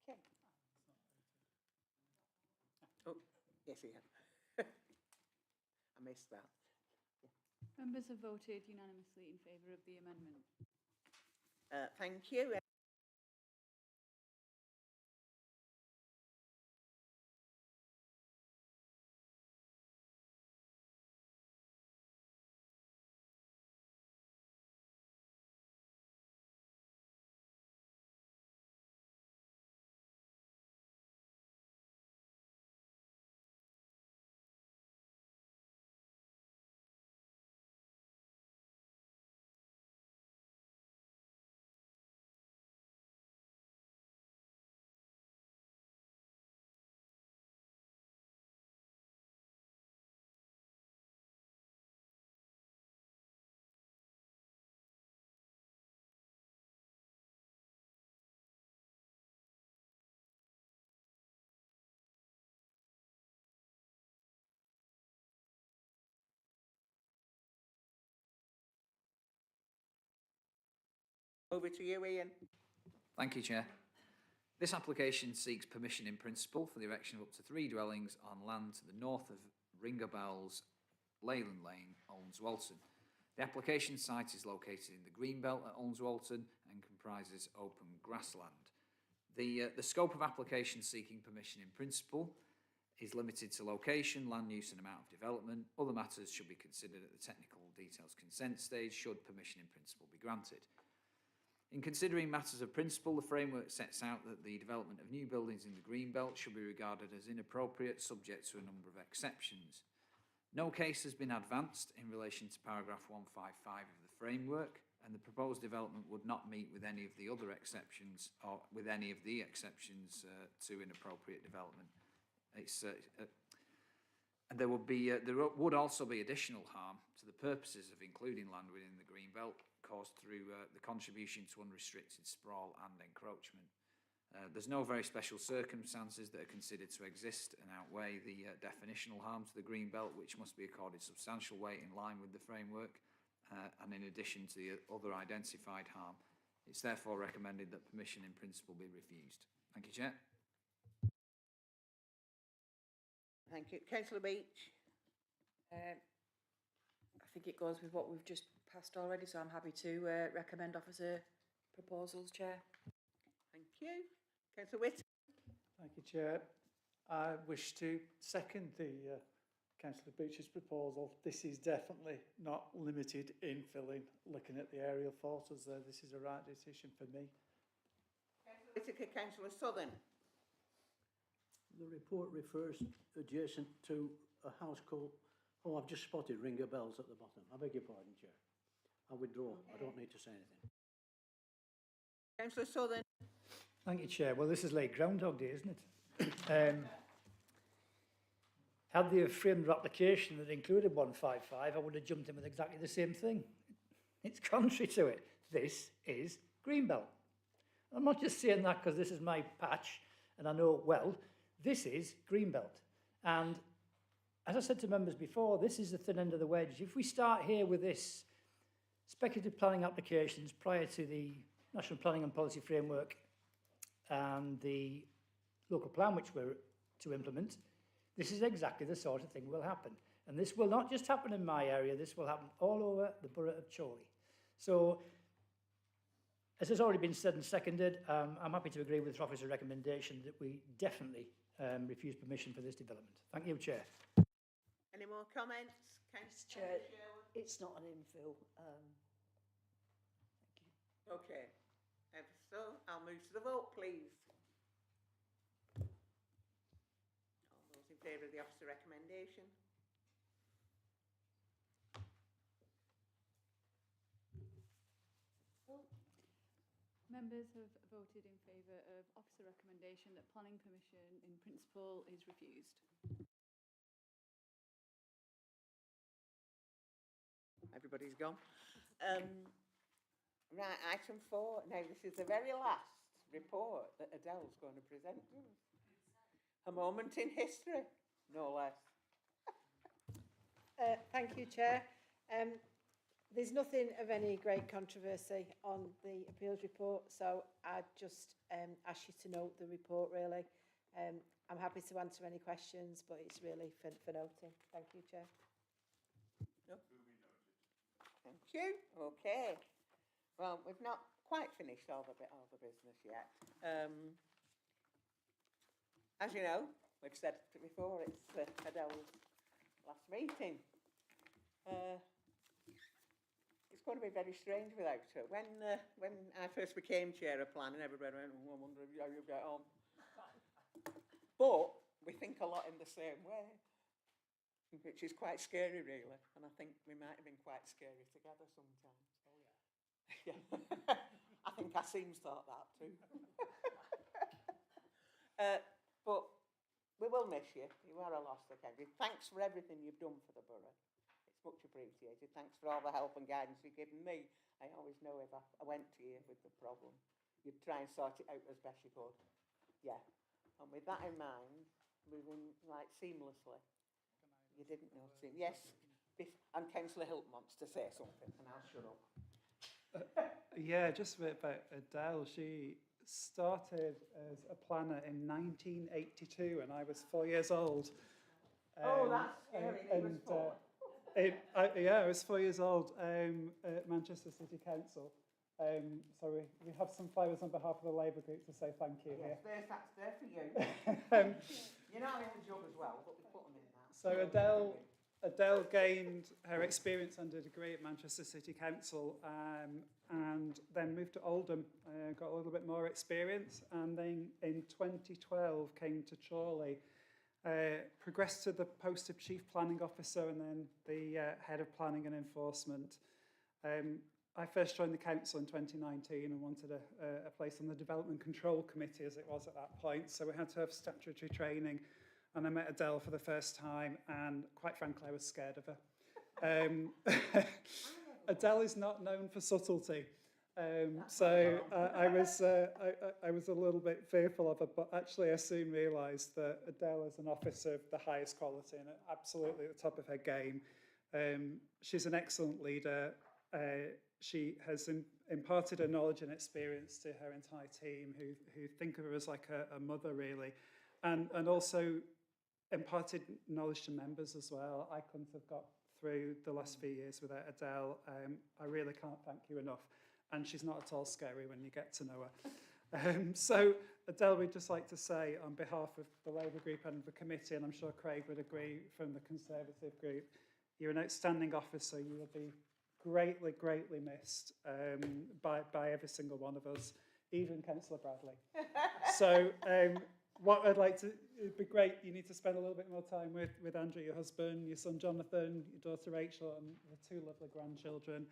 Okay. Oh, yes, he has. I missed that. Members have voted unanimously in favour of the amendment. Thank you. Over to you, Ian. Thank you, Chair. This application seeks permission in principle for the erection of up to 3 dwellings on land to the north of Ringabells, Leyland Lane, Olnes Walton. The application site is located in the Greenbelt at Olnes Walton and comprises open grassland. The scope of application seeking permission in principle is limited to location, land use and amount of development. Other matters should be considered at the technical details consent stage should permission in principle be granted. In considering matters of principle, the framework sets out that the development of new buildings in the Greenbelt should be regarded as inappropriate, subject to a number of exceptions. No case has been advanced in relation to paragraph 155 of the framework, and the proposed development would not meet with any of the other exceptions or with any of the exceptions to inappropriate development. And there would also be additional harm to the purposes of including land within the Greenbelt caused through the contribution to unrestricted sprawl and encroachment. There's no very special circumstances that are considered to exist and outweigh the definitional harm to the Greenbelt, which must be accorded substantial weight in line with the framework, and in addition to the other identified harm. It's therefore recommended that permission in principle be refused. Thank you, Chair. Thank you. Councillor Beach. I think it goes with what we've just passed already, so I'm happy to recommend officer proposals, Chair. Thank you. Councillor Whitt. Thank you, Chair. I wish to second the Councillor Beach's proposal. This is definitely not limited infilling. Looking at the aerial photos there, this is a right decision for me. Councillor Whittaker. Councillor Southern. The report refers adjacent to a house called, oh, I've just spotted Ringabells at the bottom. I beg your pardon, Chair. I withdraw. I don't need to say anything. Councillor Southern. Thank you, Chair. Well, this is like Groundhog Day, isn't it? Had they framed their application that included 155, I would have jumped in with exactly the same thing. It's contrary to it. This is Greenbelt. I'm not just saying that because this is my patch and I know it well. This is Greenbelt. And as I said to members before, this is the thin end of the wedge. If we start here with this speculative planning applications prior to the National Planning and Policy Framework and the local plan which we're to implement, this is exactly the sort of thing will happen. And this will not just happen in my area, this will happen all over the borough of Chorley. So, as has already been said and seconded, I'm happy to agree with the officer's recommendation that we definitely refuse permission for this development. Thank you, Chair. Any more comments? Chair, it's not an infill. Thank you. Okay. So I'll move to the vote, please. All those in favour of the officer recommendation? Members have voted in favour of officer recommendation that planning permission in principle is refused. Everybody's gone. Right, item 4. Now, this is the very last report that Adele's going to present to us. A moment in history, no less. Thank you, Chair. There's nothing of any great controversy on the appeals report, so I just ask you to note the report, really. I'm happy to answer any questions, but it's really for noting. Thank you, Chair. No? Thank you. Okay. Well, we've not quite finished all the business yet. As you know, we've said before, it's Adele's last meeting. It's going to be very strange without her. When I first became chair of planning, everybody went, oh, I wonder how you get on. But we think a lot in the same way, which is quite scary, really. And I think we might have been quite scary together sometimes. Oh, yeah. Yeah. I think Asim's thought that too. But we will miss you. You are a loss to Kendrick. Thanks for everything you've done for the borough. It's much appreciated. Thanks for all the help and guidance you've given me. I always know if I went to you with the problem, you'd try and sort it out as best you could. Yeah. And with that in mind, moving like seamlessly. You didn't notice him. Yes. And Councillor Hilton wants to say something, and I'll shut up. Yeah, just a bit about Adele. She started as a planner in 1982 and I was 4 years old. Oh, that's scary. He was four. Yeah, I was 4 years old at Manchester City Council. So we have some flowers on behalf of the Labour group to say thank you here. Yes, that's there for you. You're not in the job as well, but we put them in that. So Adele gained her experience under degree at Manchester City Council and then moved to Oldham, got a little bit more experience, and then in 2012 came to Chorley, progressed to the post of Chief Planning Officer and then the Head of Planning and Enforcement. I first joined the council in 2019 and wanted a place on the Development Control Committee as it was at that point, so we had to have statutory training. And I met Adele for the first time, and quite frankly, I was scared of her. Adele is not known for subtlety, so I was a little bit fearful of her, but actually I soon realised that Adele is an officer of the highest quality and absolutely at the top of her game. She's an excellent leader. She has imparted her knowledge and experience to her entire team, who think of her as like a mother, really, and also imparted knowledge to members as well. I couldn't have got through the last few years without Adele. I really can't thank you enough. And she's not at all scary when you get to know her. So, Adele, we'd just like to say on behalf of the Labour group and the committee, and I'm sure Craig would agree from the Conservative group, you're an outstanding officer. You will be greatly, greatly missed by every single one of us, even Councillor Bradley. So, what I'd like to, it'd be great, you need to spend a little bit more time with Andrew, your husband, your son Jonathan, your daughter Rachel, and the two lovely grandchildren.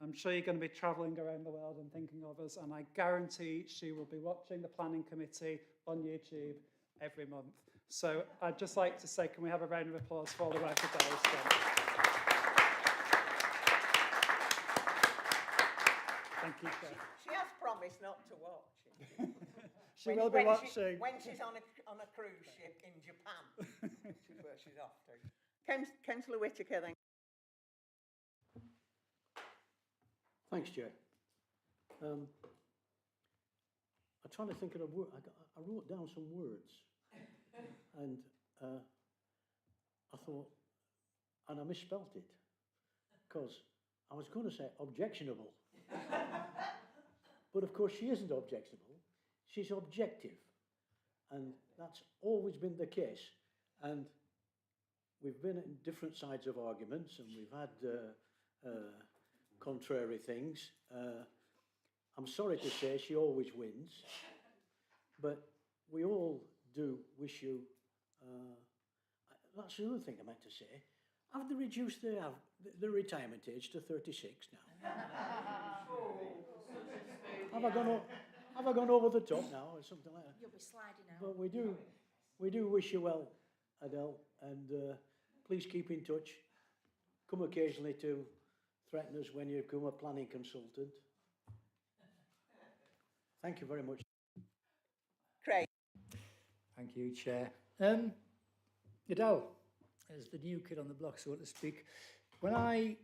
I'm sure you're going to be travelling around the world and thinking of us, and I guarantee she will be watching the planning committee on YouTube every month. So I'd just like to say, can we have a round of applause for all the work Adele's done? Thank you, Chair. She has promised not to watch. She will be watching. When she's on a cruise ship in Japan, which is where she's off to. Councillor Whittaker, then. Thanks, Chair. I'm trying to think of a word. I wrote down some words, and I thought, and I misspelt it, because I was going to say objectionable. But of course she isn't objectionable. She's objective, and that's always been the case. And we've been in different sides of arguments, and we've had contrary things. I'm sorry to say she always wins, but we all do wish you. That's the other thing I meant to say. Have they reduced the retirement age to 36 now? Have I gone over the top now, or something like that? You'll be sliding out. But we do wish you well, Adele, and please keep in touch. Come occasionally to threaten us when you become a planning consultant. Thank you very much. Craig. Thank you, Chair. Adele, as the new kid on the block, so to speak, when I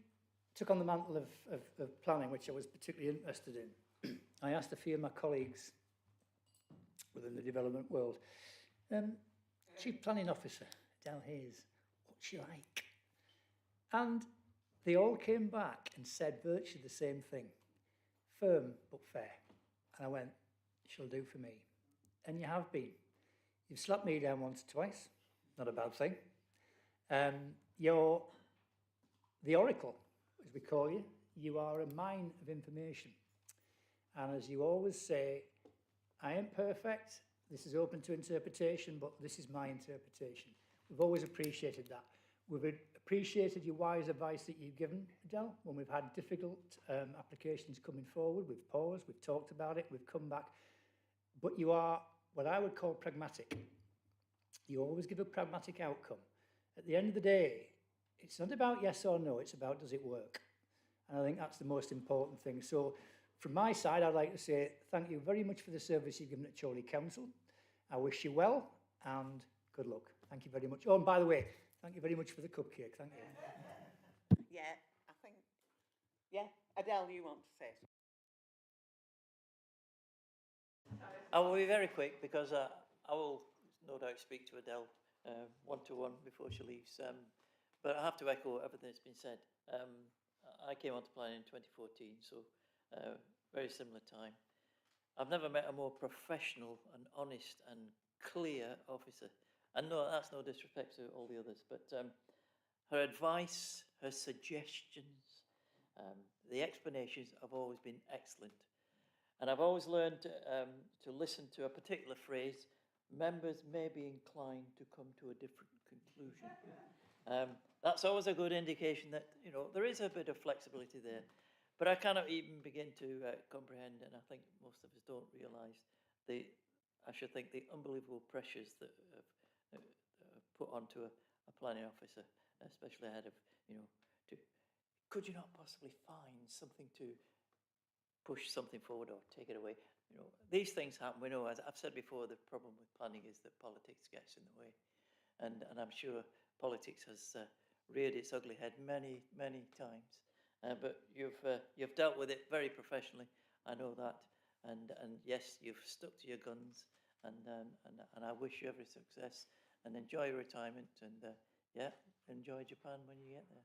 took on the mantle of planning, which I was particularly interested in, I asked a few of my colleagues within the development world, Chief Planning Officer, Adele Hayes, what's she like? And they all came back and said virtually the same thing. Firm but fair. And I went, she'll do for me. And you have been. You've slapped me down once or twice. Not a bad thing. You're the oracle, as we call you. You are a mine of information. And as you always say, I ain't perfect. This is open to interpretation, but this is my interpretation. We've always appreciated that. We've appreciated your wise advice that you've given, Adele, when we've had difficult applications coming forward. We've paused, we've talked about it, we've come back. But you are what I would call pragmatic. You always give a pragmatic outcome. At the end of the day, it's not about yes or no, it's about does it work? And I think that's the most important thing. So from my side, I'd like to say thank you very much for the service you've given at Chorley Council. I wish you well and good luck. Thank you very much. Oh, and by the way, thank you very much for the cupcake. Thank you. Yeah, I think, yeah, Adele, you want to say something? I will be very quick because I will no doubt speak to Adele one-to-one before she leaves. But I have to echo everything that's been said. I came onto planning in 2014, so very similar time. I've never met a more professional and honest and clear officer. And no, that's no disrespect to all the others, but her advice, her suggestions, the explanations have always been excellent. And I've always learned to listen to a particular phrase, members may be inclined to come to a different conclusion. That's always a good indication that, you know, there is a bit of flexibility there. But I cannot even begin to comprehend, and I think most of us don't realise, the unbelievable pressures that are put onto a planning officer, especially ahead of, you know, could you not possibly find something to push something forward or take it away? You know, these things happen. We know, as I've said before, the problem with planning is that politics gets in the way. And I'm sure politics has reared its ugly head many, many times. But you've dealt with it very professionally. I know that. And yes, you've stuck to your guns. And I wish you every success. And enjoy your retirement. And yeah, enjoy Japan when you get there.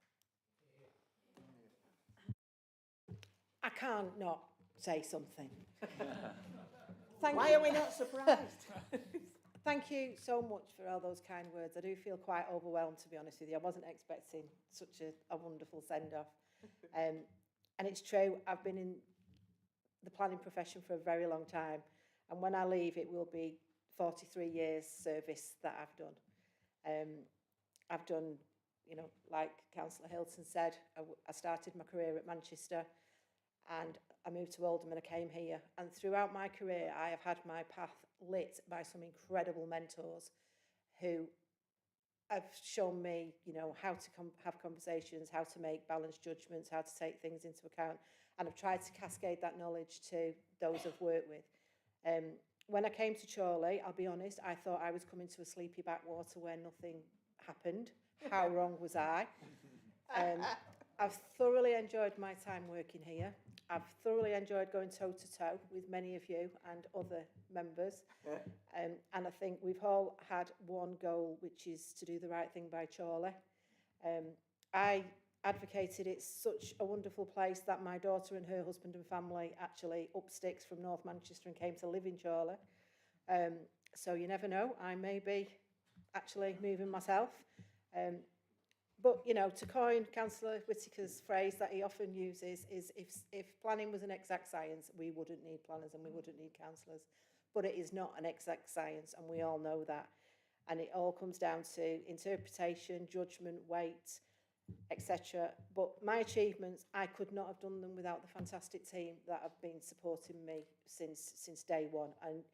I can't not say something. Why are we not surprised? Thank you so much for all those kind words. I do feel quite overwhelmed, to be honest with you. I wasn't expecting such a wonderful send-off. And it's true, I've been in the planning profession for a very long time. And when I leave, it will be 43 years service that I've done. I've done, you know, like Councillor Hilton said, I started my career at Manchester and I moved to Oldham and I came here. And throughout my career, I have had my path lit by some incredible mentors who have shown me, you know, how to have conversations, how to make balanced judgments, how to take things into account. And I've tried to cascade that knowledge to those I've worked with. When I came to Chorley, I'll be honest, I thought I was coming to a sleepy backwater where nothing happened. How wrong was I? I've thoroughly enjoyed my time working here. I've thoroughly enjoyed going toe-to-toe with many of you and other members. And I think we've all had one goal, which is to do the right thing by Chorley. I advocated it's such a wonderful place that my daughter and her husband and family actually up sticks from North Manchester and came to live in Chorley. So you never know, I may be actually moving myself. But, you know, to coin Councillor Whittaker's phrase that he often uses is if planning was an exact science, we wouldn't need planners and we wouldn't need councillors. But it is not an exact science, and we all know that. And it all comes down to interpretation, judgment, weight, etc. But my achievements, I could not have done them without the fantastic team that have been supporting me since day one. And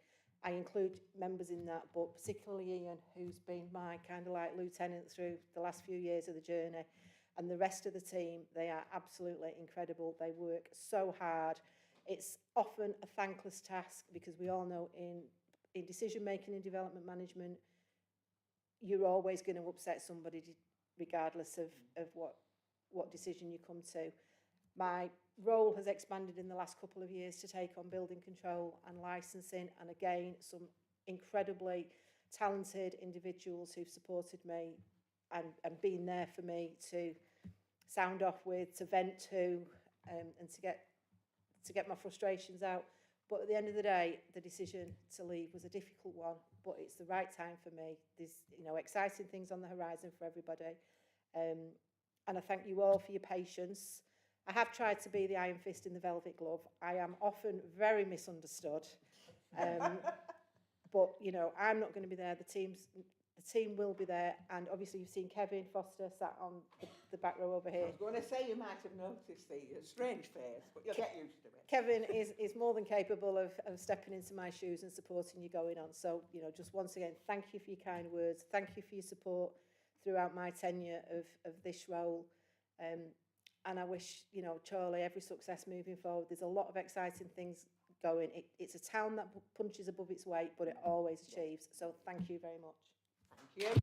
I include members in that, but particularly Ian, who's been my kind of like lieutenant through the last few years of the journey. And the rest of the team, they are absolutely incredible. They work so hard. It's often a thankless task because we all know in decision making and development management, you're always going to upset somebody regardless of what decision you come to. My role has expanded in the last couple of years to take on building control and licensing, and again, some incredibly talented individuals who've supported me and been there for me to sound off with, to vent to, and to get my frustrations out. But at the end of the day, the decision to leave was a difficult one, but it's the right time for me. There's, you know, exciting things on the horizon for everybody. And I thank you all for your patience. I have tried to be the iron fist in the velvet glove. I am often very misunderstood. But, you know, I'm not going to be there. The team will be there. And obviously you've seen Kevin Foster sat on the back row over here. I was going to say you might have noticed the strange face, but you'll get used to it. Kevin is more than capable of stepping into my shoes and supporting you going on. So, you know, just once again, thank you for your kind words. Thank you for your support throughout my tenure of this role. And I wish, you know, Chorley every success moving forward. There's a lot of exciting things going. It's a town that punches above its weight, but it always achieves. So thank you very much. Thank you.